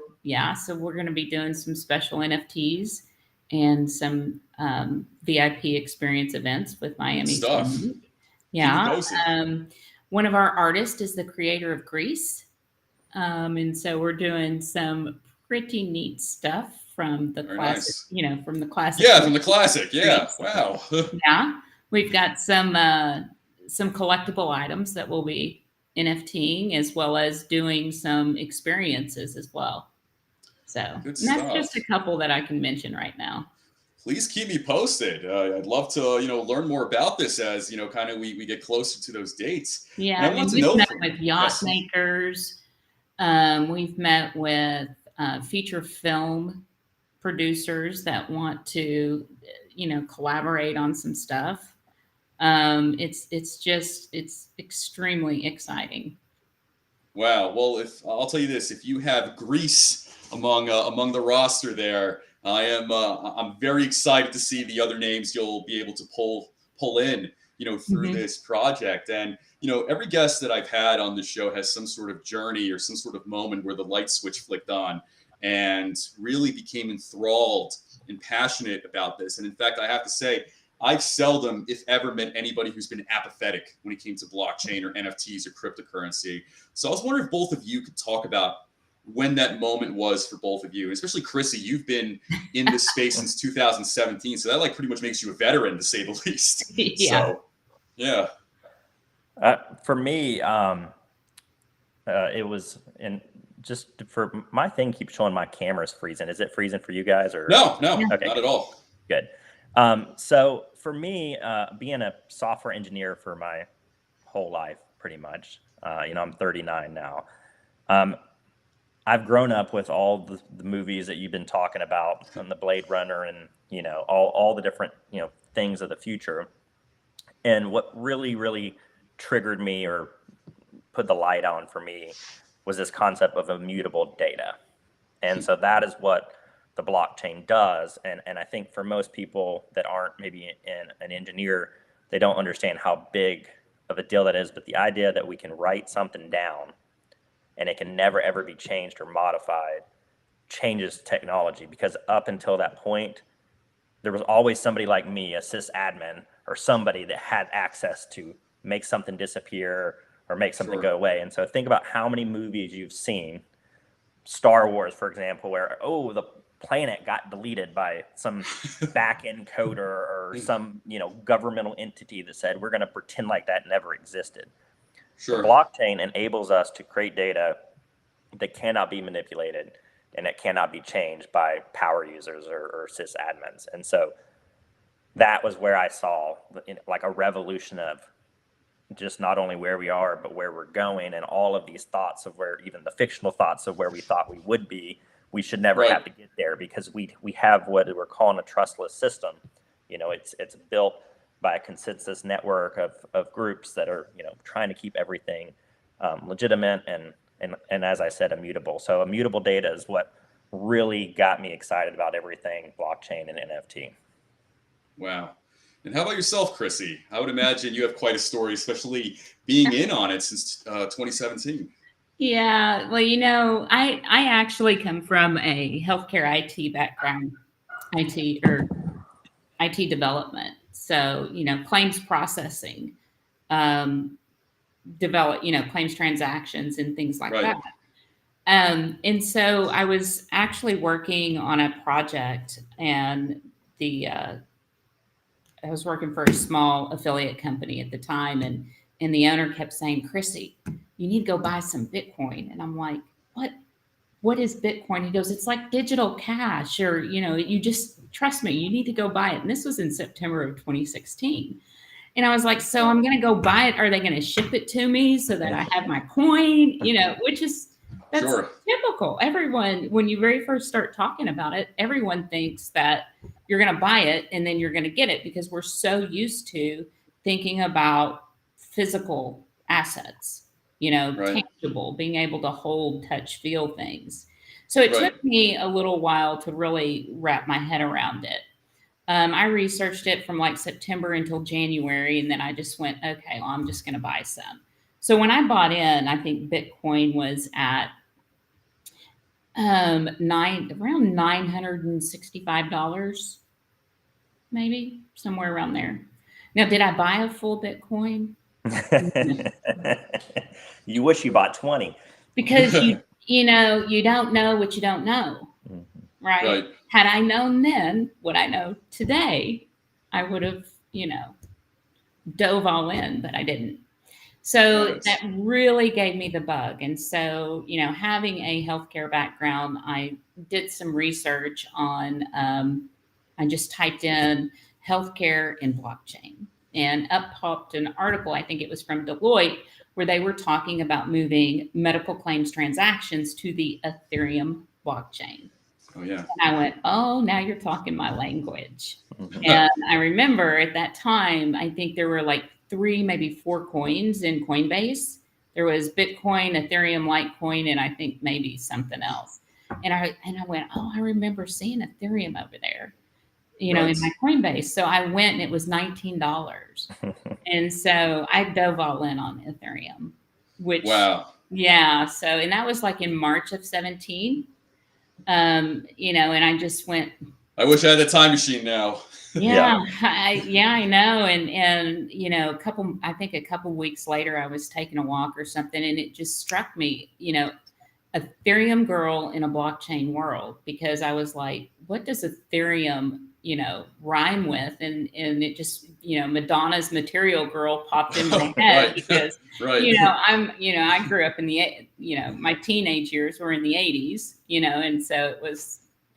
so we're going to be doing some special NFTs and some VIP experience events with Miami Stuff. Swim Week. Keep it Yeah. posted. One of our artists is the creator of Grease. And so we're doing some pretty neat stuff from the Very classic, nice. from the classic. Yeah, from the classic. Yeah. Grease. Wow. Yeah. We've got some collectible items that will be NFTing, as well as doing some experiences as well. So Good and that's stuff. just a couple that I can mention right now. Please keep me posted. I'd love to, learn more about this as, kind of we get closer to those dates. Yeah, And I I mean, want to we've know met from- with yacht yes. makers. We've met with feature film producers that want to, collaborate on some stuff. It's extremely exciting. Wow. Well, I'll tell you this, if you have Greece among the roster there, I'm very excited to see the other names you'll be able to pull in, through Mhm. this project. And every guest that I've had on the show has some sort of journey or some sort of moment where the light switch flicked on and really became enthralled and passionate about this. And in fact, I have to say, I've seldom, if ever, met anybody who's been apathetic when it came to blockchain or NFTs or cryptocurrency. So I was wondering if both of you could talk about when that moment was for both of you, and especially Chrissy. You've been in this space since 2017, so that pretty much makes you a veteran, to say the least. Yeah. So, yeah. For me, it was just for my thing keeps showing my camera's freezing. Is it freezing for you guys or No, Okay. not at all. Good. So for me, being a software engineer for my whole life, pretty much, I'm 39 now. I've grown up with all the movies that you've been talking about, and the Blade Runner, and all the different things of the future. And what really, really triggered me or put the light on for me was this concept of immutable data. And so that is what the blockchain does. And I think for most people that aren't maybe an engineer, they don't understand how big of a deal that is. But the idea that we can write something down and it can never, ever be changed or modified changes technology, because up until that point, there was always somebody like me, a sysadmin, or somebody that had access to make something disappear or make something go away. And so think about how many movies you've seen, Star Wars, for example, where, the planet got deleted by some back-end coder or some, governmental entity that said, we're going to pretend like that never existed. Sure. The blockchain enables us to create data that cannot be manipulated and it cannot be changed by power users or sysadmins. And so that was where I saw a revolution of just not only where we are, but where we're going, and all of these thoughts of where, even the fictional thoughts of where we thought we would be, we should never have to get there, because we have what we're calling a trustless system. It's built by a consensus network of groups that are, trying to keep everything legitimate and as I said, immutable. So immutable data is what really got me excited about everything blockchain and NFT. Wow. And how about yourself, Chrissy? I would imagine you have quite a story, especially being in on it since 2017. Yeah, well, I actually come from a healthcare IT background. IT or IT development. So, claims processing, develop, claims transactions and things like Right. that. And so I was actually working on a project, and I was working for a small affiliate company at the time, and the owner kept saying, "Chrissy, you need to go buy some Bitcoin." And I'm like, "What? What is Bitcoin?" He goes, "It's like digital cash, or you just trust me, you need to go buy it." And this was in September of 2016. And I was like, "So I'm going to go buy it. Are they going to ship it to me so that I have my coin?" Which is, that's Sure. typical. Everyone, when you very first start talking about it, everyone thinks that you're going to buy it and then you're going to get it, because we're so used to thinking about physical assets, Right. tangible, being able to hold, touch, feel things. So it Right. took me a little while to really wrap my head around it. I researched it from like September until January, and then I just went, okay, well, I'm just going to buy some. So when I bought in, I think Bitcoin was at around $965, maybe somewhere around there. Now, did I buy a full Bitcoin? You wish you bought 20. Because you don't know what you don't know, right? Right. Had I known then what I know today, I would have, dove all in, but I didn't. So Right. that really gave me the bug. And so, having a healthcare background, I did some research on, I just typed in healthcare and blockchain, and up popped an article, I think it was from Deloitte, where they were talking about moving medical claims transactions to the Ethereum blockchain. Oh yeah. And I went, oh, now you're talking my language. And I remember at that time, I think there were like 3, maybe 4 coins in Coinbase. There was Bitcoin, Ethereum, Litecoin, and I think maybe something else. And I went, oh, I remember seeing Ethereum over there, Right. in my Coinbase. So I went, and it was $19. And so I dove all in on Ethereum, which, Wow. yeah. So, and that was like in March of 17. And I just went, I wish I had a time machine now. yeah, I know. And I think a couple weeks later, I was taking a walk or something, and it just struck me, Ethereum girl in a blockchain world, because I was like, what does Ethereum, rhyme with? And it just, Madonna's Material Girl popped in my head, Right. because, Right. I grew up in my teenage years were in the 80s, and so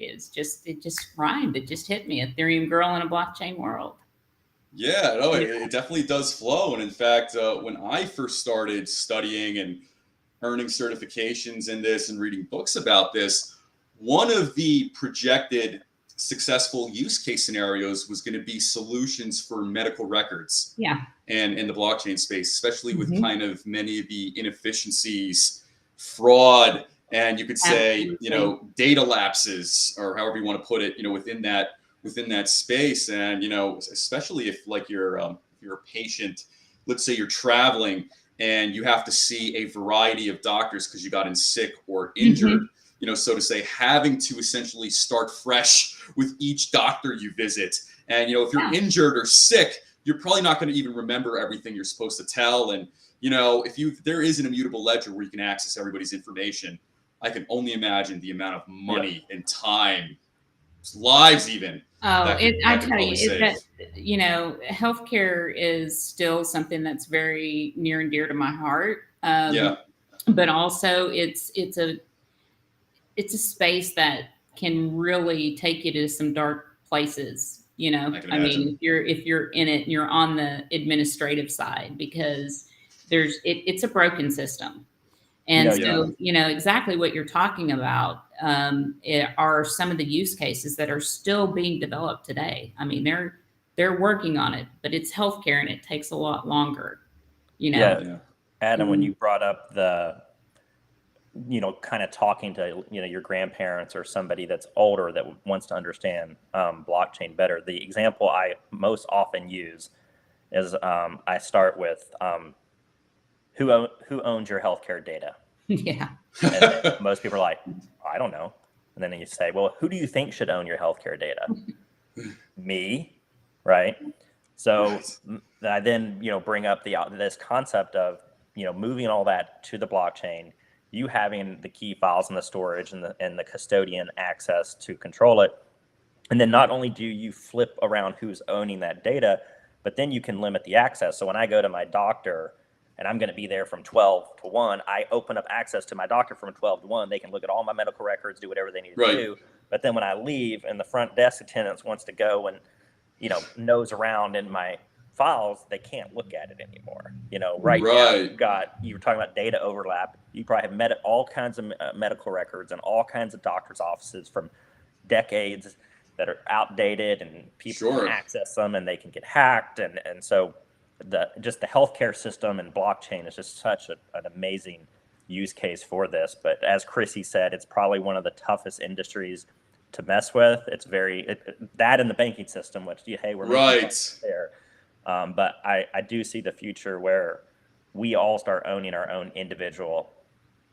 it just rhymed. It just hit me. Ethereum girl in a blockchain world. Yeah, no, it definitely does flow. And in fact, when I first started studying and earning certifications in this and reading books about this, one of the projected successful use case scenarios was going to be solutions for medical records. Yeah. And in the blockchain space, especially with Mhm. kind of many of the inefficiencies, fraud, and you could say, Absolutely. data lapses, or however you want to put it, within that space. And especially if like if you're a patient, let's say you're traveling and you have to see a variety of doctors because you got in sick or injured, Mhm. so to say, having to essentially start fresh with each doctor you visit. And if you're Yeah. injured or sick, you're probably not going to even remember everything you're supposed to tell. And if there is an immutable ledger where you can access everybody's information, I can only imagine the amount of money and time, lives even, Oh, I that could tell probably you, save. healthcare is still something that's very near and dear to my heart. Yeah. But also it's a space that can really take you to some dark places. I can I mean, imagine. if you're in it and you're on the administrative side, because it's a broken system. And You Yeah. so, exactly what you're talking about, are some of the use cases that are still being developed today. I mean, they're working on it, but it's healthcare and it takes a lot longer. Yeah, Yeah. Adam, when Mhm. you brought up the, kind of talking to, your grandparents or somebody that's older that wants to understand blockchain better, the example I most often use is I start with who owns your healthcare data? Yeah. And then most people are like, I don't know. And then you say, well, who do you think should own your healthcare data? Me, right? So I then, bring up this concept of, moving all that to the blockchain, you having the key files and the storage and the custodian access to control it. And then not only do you flip around who's owning that data, but then you can limit the access. So when I go to my doctor and I'm going to be there from 12 to 1, I open up access to my doctor from 12 to 1. They can look at all my medical records, do whatever they need to do. But then when I leave and the front desk attendant wants to go and, nose around in my files, they can't look at it anymore. Right now you were talking about data overlap. You probably have all kinds of medical records and all kinds of doctor's offices from decades that are outdated, and people can access them and they can get hacked. And so the healthcare system and blockchain is just such an amazing use case for this. But as Chrissy said, it's probably one of the toughest industries to mess with. It's that in the banking system, which, hey, we're there. But I do see the future where we all start owning our own individual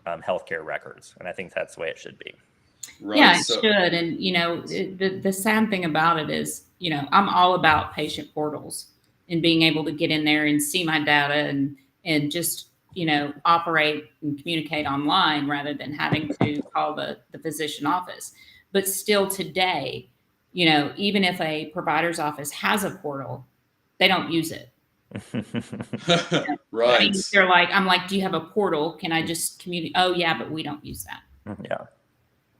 healthcare records. And I think that's the way it should be. Yeah, it should. And, the sad thing about it is, I'm all about patient portals and being able to get in there and see my data and just, operate and communicate online rather than having to call the physician office. But still today, even if a provider's office has a portal, they don't use it. Right. I mean, I'm like, do you have a portal? Can I just communicate? Oh yeah, but we don't use that.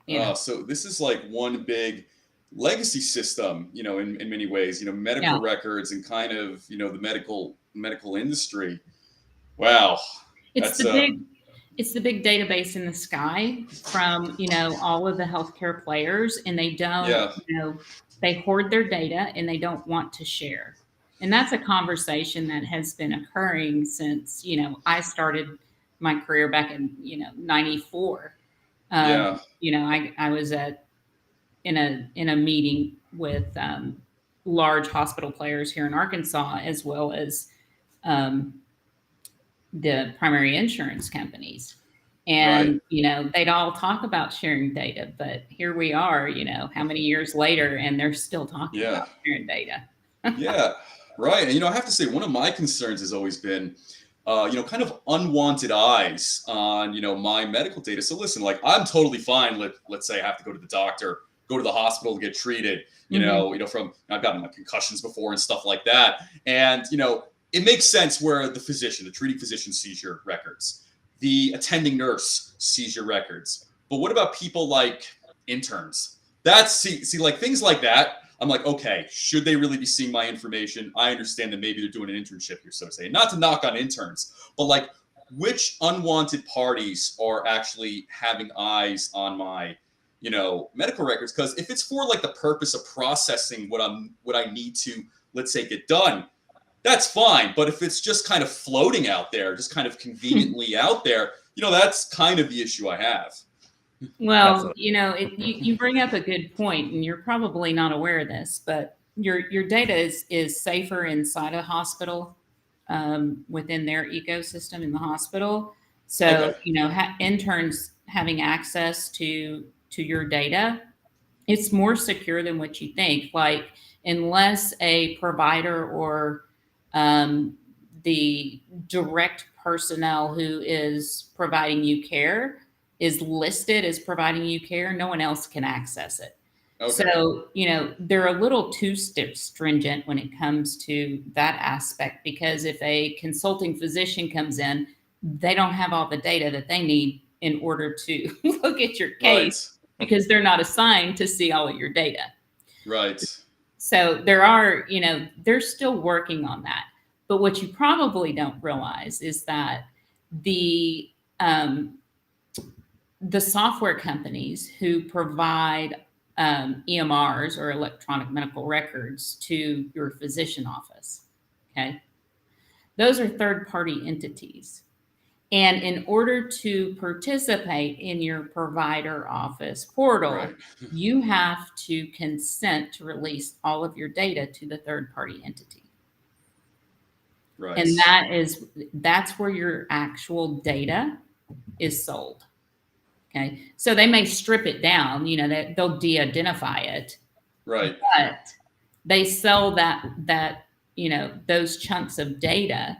Yeah. So this is like one big legacy system, in many ways, medical records and kind of, the medical industry. Wow. It's the big database in the sky from, all of the healthcare players, and they don't, they hoard their data and they don't want to share. And that's a conversation that has been occurring since, I started my career back in, 94. I was in a meeting with large hospital players here in Arkansas, as well as the primary insurance companies. And, they'd all talk about sharing data, but here we are, how many years later, and they're still talking about sharing data. Yeah, right. And, I have to say, one of my concerns has always been, kind of unwanted eyes on, my medical data. So listen, like, I'm totally fine. Let's say I have to go to the doctor, go to the hospital to get treated, from, I've gotten my concussions before and stuff like that. And, it makes sense where the treating physician sees your records. The attending nurse sees your records. But what about people like interns? See, like things like that. I'm like, okay, should they really be seeing my information? I understand that maybe they're doing an internship here, so to say. Not to knock on interns, but like, which unwanted parties are actually having eyes on my, medical records? Because if it's for like the purpose of processing what I need to, let's say, get done, that's fine. But if it's just kind of floating out there, just kind of conveniently out there, that's kind of the issue I have. Well, you bring up a good point, and you're probably not aware of this, but your data is safer inside a hospital, within their ecosystem in the hospital. So, interns having access to your data, it's more secure than what you think. Like, unless a provider or the direct personnel who is providing you care is listed as providing you care, no one else can access it. Okay. So, they're a little too stringent when it comes to that aspect, because if a consulting physician comes in, they don't have all the data that they need in order to look at your case, because they're not assigned to see all of your data. Right. So they're still working on that. But what you probably don't realize is that the software companies who provide EMRs, or electronic medical records, to your physician office, okay, those are third-party entities. And in order to participate in your provider office portal, you have to consent to release all of your data to the third-party entity. Right. And that's where your actual data is sold. Okay. So they may strip it down, they'll de-identify it, Right. but they sell those chunks of data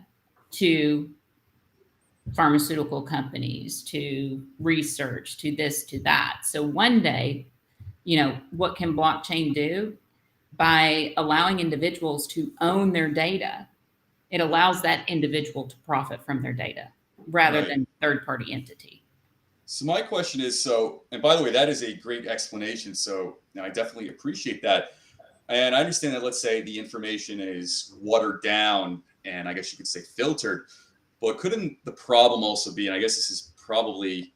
to pharmaceutical companies, to research, to this, to that. So one day, what can blockchain do? By allowing individuals to own their data, it allows that individual to profit from their data rather Right. than third-party entity. So my question is, and by the way, that is a great explanation. So I definitely appreciate that. And I understand that, let's say the information is watered down and I guess you could say filtered, but couldn't the problem also be, and I guess this is probably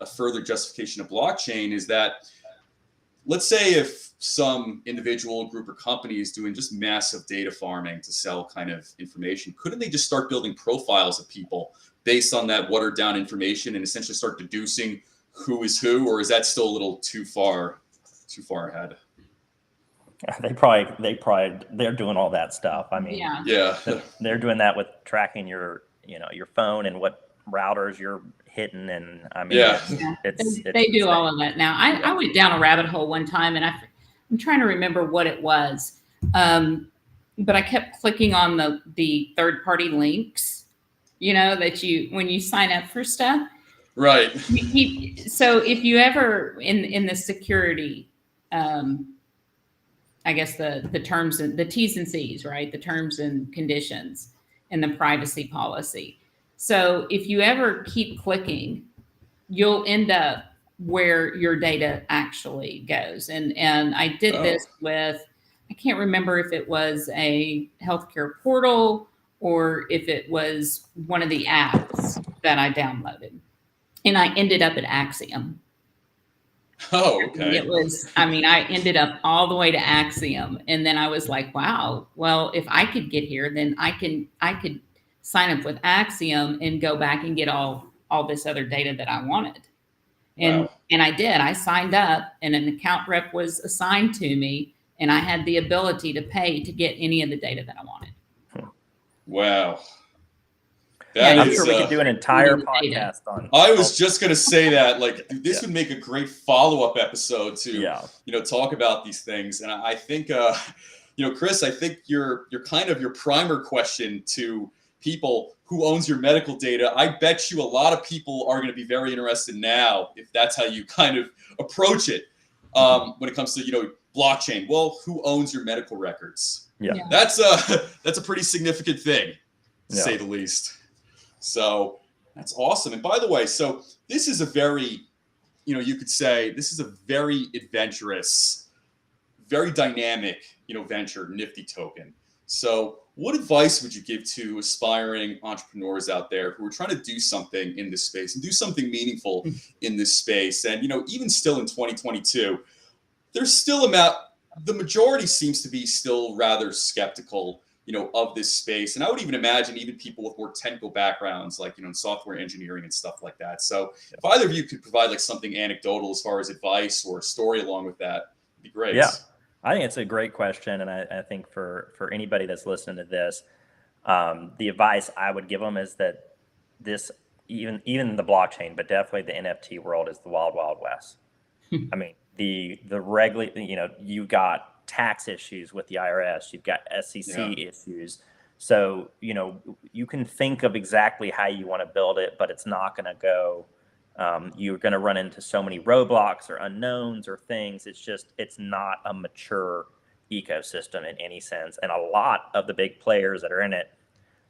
a further justification of blockchain, is that let's say if some individual group or company is doing just massive data farming to sell kind of information, couldn't they just start building profiles of people based on that watered down information and essentially start deducing who is who, or is that still a little too far ahead? They're doing all that stuff. I mean, yeah, they're doing that with tracking your phone and what routers you're hitting. And I mean, they do all of that now. I went down a rabbit hole one time and I'm trying to remember what it was. But I kept clicking on the third party links, that when you sign up for stuff. Right. So if you ever in the security, I guess the terms and the T's and C's, right? The terms and conditions and the privacy policy. So if you ever keep clicking, you'll end up where your data actually goes. And I did this with, I can't remember if it was a healthcare portal or if it was one of the apps that I downloaded. And I ended up at Axiom. Oh, okay. It was, I ended up all the way to Axiom. And then I was like, wow, well, if I could get here, then I could sign up with Axiom and go back and get all this other data that I wanted. And I did. I signed up and an account rep was assigned to me and I had the ability to pay to get any of the data that I wanted. Wow. I'm sure we could do an entire podcast on. I was just going to say that, this would make a great follow-up episode to, talk about these things. And I think, Chris, I think your primer question to people who owns your medical data, I bet you a lot of people are going to be very interested now if that's how you kind of approach it when it comes to, blockchain. Well, who owns your medical records? Yeah. That's a pretty significant thing, to say the least. So that's awesome. And by the way, so this is a very, you could say this is a very adventurous, very dynamic, venture, Nifty token. So what advice would you give to aspiring entrepreneurs out there who are trying to do something in this space and do something meaningful in this space? And, even still in 2022, there's still the majority seems to be still rather skeptical of this space. And I would even imagine even people with more technical backgrounds, like, in software engineering and stuff like that. So if either of you could provide something anecdotal as far as advice or a story along with that, it'd be great. Yeah, I think it's a great question. And I think for anybody that's listening to this, the advice I would give them is that this, even the blockchain, but definitely the NFT world is the wild, wild west. I mean, the regular, you got tax issues with the IRS, you've got SEC issues. So, you can think of exactly how you want to build it, but it's not going to go, you're going to run into so many roadblocks or unknowns or things. It's not a mature ecosystem in any sense. And a lot of the big players that are in it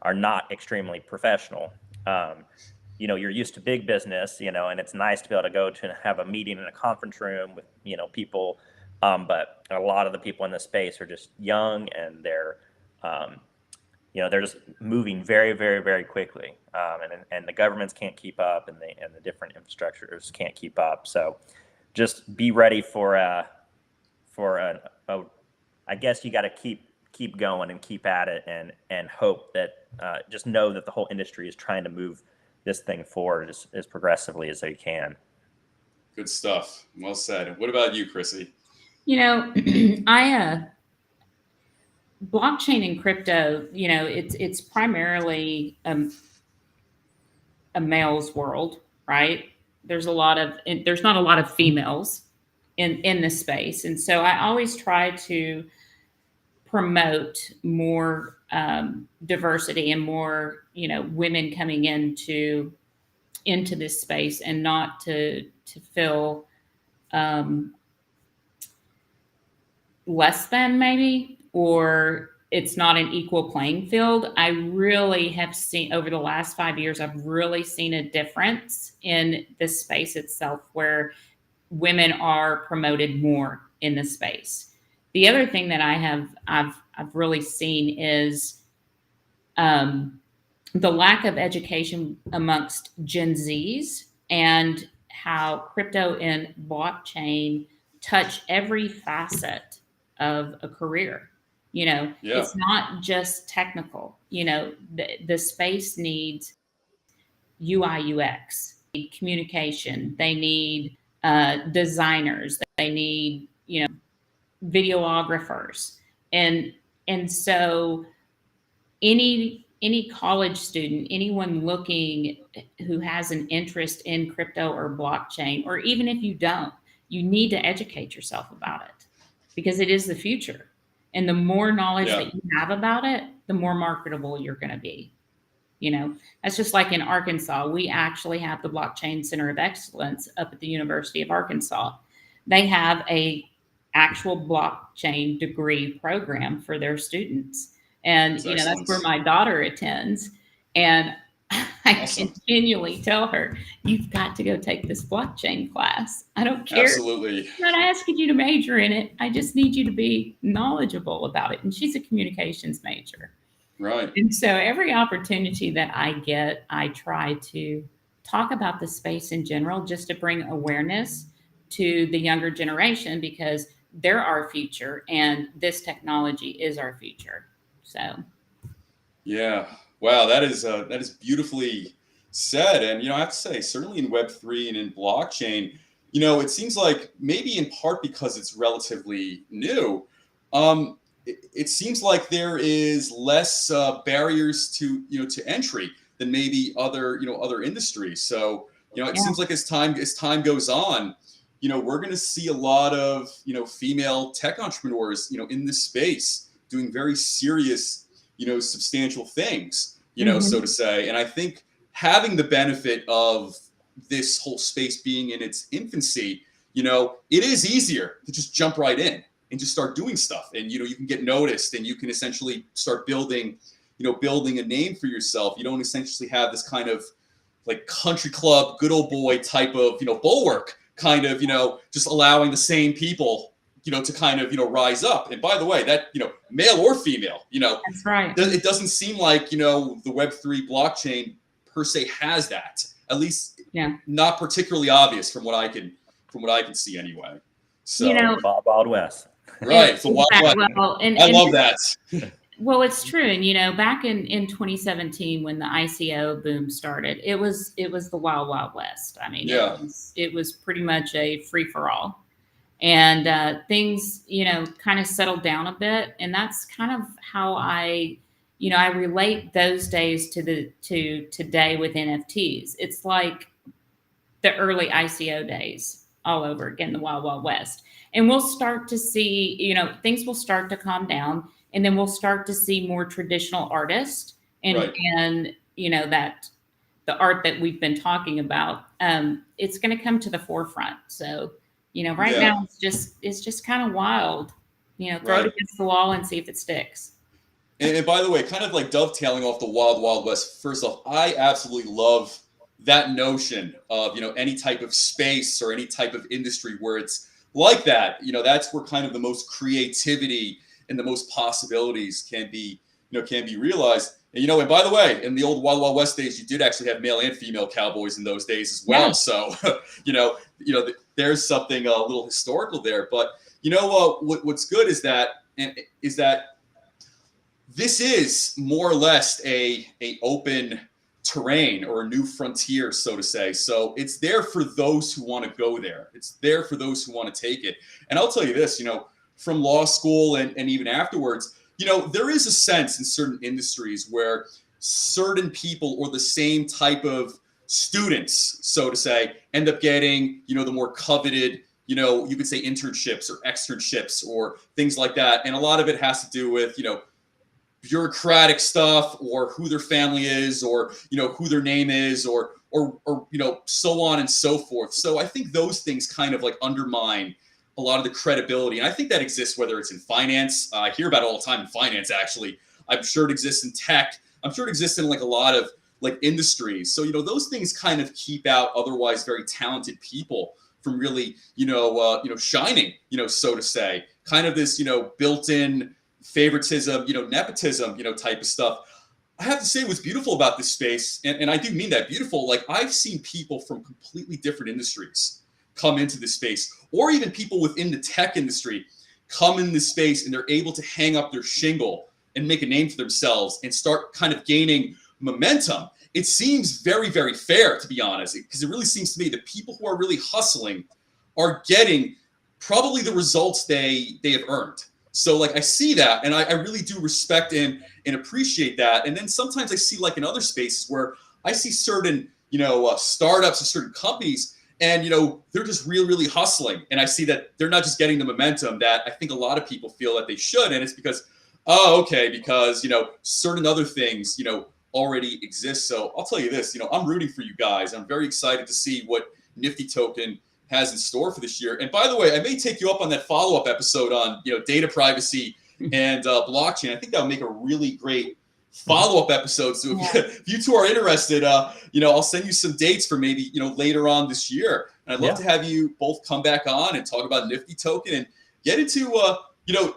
are not extremely professional. You're used to big business, and it's nice to be able to go to have a meeting in a conference room with, people. But a lot of the people in the space are just young and they're just moving very, very, very quickly. And the governments can't keep up and the different infrastructures can't keep up. So just be ready for I guess you got to keep going and keep at it and hope that just know that the whole industry is trying to move this thing forward as progressively as they can. Good stuff. Well said. What about you, Chrissy? Blockchain and crypto, it's primarily a male's world, right? there's not a lot of females in this space, and so I always try to promote more diversity and more, women coming into this space, and not to feel um, less than, maybe, or it's not an equal playing field. I really have seen over the last 5 years, I've really seen a difference in the space itself, where women are promoted more in the space. The other thing that I've really seen is um, the lack of education amongst Gen Zs, and how crypto and blockchain touch every facet of a career. Yeah. It's not just technical. The space needs UI, UX, they need communication, they need designers, they need, videographers. And so any college student, anyone looking who has an interest in crypto or blockchain, or even if you don't, you need to educate yourself about it, because it is the future. And the more knowledge Yeah. that you have about it, the more marketable you're going to be. That's just like in Arkansas. We actually have the Blockchain Center of Excellence up at the University of Arkansas. They have a actual blockchain degree program for their students. And, That's that's where excellent. my daughter attends. And I Awesome. continually tell her, you've got to go take this blockchain class. I don't care. Absolutely. I'm not asking you to major in it. I just need you to be knowledgeable about it. And she's a communications major. Right. And so every opportunity that I get, I try to talk about the space in general, just to bring awareness to the younger generation, because they're our future and this technology is our future. So, Yeah. Wow. That is beautifully said. And, I have to say, certainly in Web3 and in blockchain, it seems like, maybe in part because it's relatively new, it seems like there is less barriers to entry than maybe other industries. So it yeah. seems like as time goes on, we're going to see a lot of female tech entrepreneurs in this space doing very serious substantial things so to say. And I think having the benefit of this whole space being in its infancy, it is easier to just jump right in and just start doing stuff, and you can get noticed, and you can essentially start building a name for yourself. You don't essentially have this kind of like country club good old boy type of bulwark, kind of just allowing the same people to kind of rise up. And by the way, that male or female, That's right. it doesn't seem like the Web3 blockchain per se has that, at least not particularly obvious from what I can see anyway. So Wild Wild West. Right. It's a wild west. Well, I love that. Well, it's true. And, back in 2017, when the ICO boom started, it was the wild, wild west. I mean, it was pretty much a free for all. And things, kind of settled down a bit. And that's kind of how I relate those days to today with NFTs. It's like the early ICO days all over again, the wild, wild west. And we'll start to see, things will start to calm down, and then we'll start to see more traditional artists and, Right. and, that the art that we've been talking about, it's going to come to the forefront. So, right now it's just kind of wild, throw it against the wall and see if it sticks. And by the way, kind of like dovetailing off the wild, wild west, first off, I absolutely love that notion of, any type of space or any type of industry where it's like that. That's where kind of the most creativity and the most possibilities can be realized. And by the way, in the old Wild Wild West days, you did actually have male and female cowboys in those days as well. Yeah. So, there's something a little historical there. But what's good is that this is more or less a open terrain or a new frontier, so to say. So it's there for those who want to go there. It's there for those who want to take it. And I'll tell you this, from law school and even afterwards, there is a sense in certain industries where certain people or the same type of students, so to say, end up getting, the more coveted, you could say internships or externships or things like that. And a lot of it has to do with, bureaucratic stuff, or who their family is, or who their name is, or so on and so forth. So I think those things kind of like undermine a lot of the credibility, and I think that exists whether it's in finance. I hear about it all the time in finance. Actually, I'm sure it exists in tech. I'm sure it exists in like a lot of like industries. So those things kind of keep out otherwise very talented people from really shining, so to say. Kind of this built-in favoritism, nepotism, type of stuff. I have to say what's beautiful about this space, and I do mean that beautiful, like I've seen people from completely different industries come into this space, or even people within the tech industry come in this space and they're able to hang up their shingle and make a name for themselves and start kind of gaining momentum. It seems very, very fair, to be honest, because it really seems to me that people who are really hustling are getting probably the results they have earned. So like I see that, and I really do respect and appreciate that. And then sometimes I see like in other spaces where I see certain startups or certain companies, and they're just really hustling, and I see that they're not just getting the momentum that I think a lot of people feel that they should, and it's because because certain other things already exist. So I'll tell you this, I'm rooting for you guys. I'm very excited to see what Nifty Token has in store for this year. And by the way, I may take you up on that follow-up episode on data privacy and blockchain. I think that would make a really great follow-up episode. So if you two are interested, I'll send you some dates for maybe later on this year. And I'd love to have you both come back on and talk about Nifty Token and get into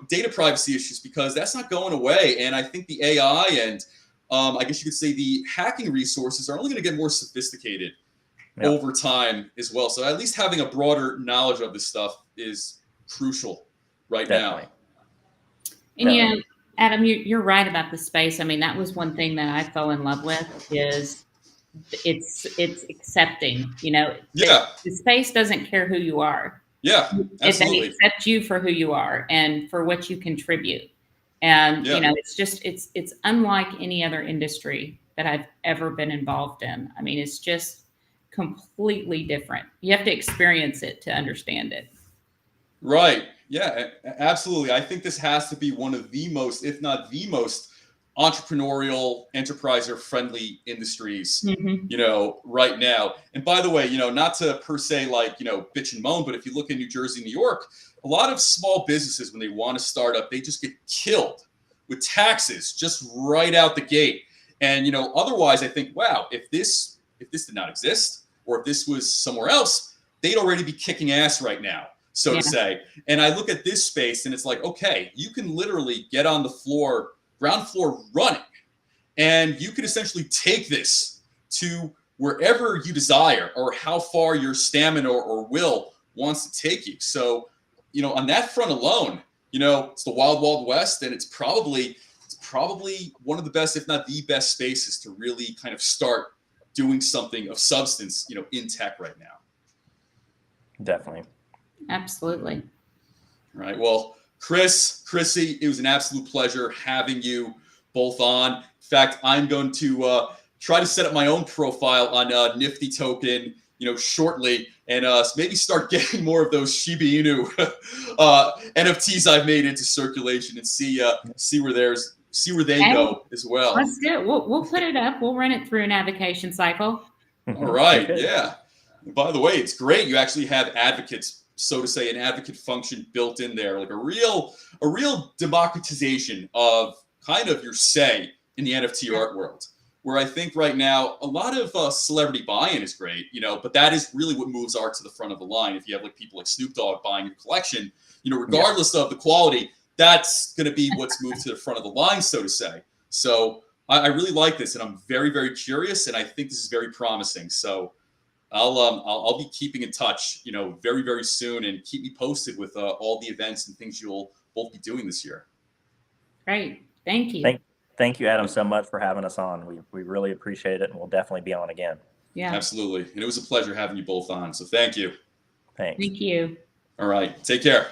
data privacy issues, because that's not going away. And I think the AI and I guess you could say the hacking resources are only going to get more sophisticated over time as well. So at least having a broader knowledge of this stuff is crucial now. And Adam, you're right about the space. I mean, that was one thing that I fell in love with, is it's accepting, the space doesn't care who you are. Yeah, absolutely. They accept you for who you are and for what you contribute. And, it's unlike any other industry that I've ever been involved in. I mean, it's just completely different. You have to experience it to understand it. Right. Yeah, absolutely. I think this has to be one of the most, if not the most, entrepreneurial, enterpriser-friendly industries, right now. And by the way, not to per se like, bitch and moan, but if you look in New Jersey, New York, a lot of small businesses, when they want to start up, they just get killed with taxes just right out the gate. And, otherwise I think, wow, if this did not exist, or if this was somewhere else, they'd already be kicking ass right now, so to say. And I look at this space and it's like, okay, you can literally get on the floor, ground floor running, and you can essentially take this to wherever you desire, or how far your stamina or will wants to take you. So, on that front alone, it's the wild, wild west, and it's probably one of the best, if not the best spaces to really kind of start doing something of substance, in tech right now. Definitely. Absolutely. All right. Well, Chrissy, it was an absolute pleasure having you both on. In fact, I'm going to try to set up my own profile on Nifty Token, shortly, and maybe start getting more of those Shiba Inu NFTs I've made into circulation, and see where they go as well. Let's do it. We'll put it up. We'll run it through an advocation cycle. All right. Yeah. By the way, it's great. You actually have advocates, so to say, an advocate function built in there, like a real democratization of kind of your say in the NFT art world, where I think right now a lot of celebrity buy-in is great, but that is really what moves art to the front of the line. If you have like people like Snoop Dogg buying your collection, regardless of the quality, that's going to be what's moved to the front of the line, so to say. So I really like this, and I'm very, very curious, and I think this is very promising. So I'll be keeping in touch, very, very soon, and keep me posted with all the events and things you'll both be doing this year. Great. Thank you. Thank you, Adam, so much for having us on. We really appreciate it, and we'll definitely be on again. Yeah. Absolutely. And it was a pleasure having you both on. So thank you. Thanks. Thank you. All right. Take care.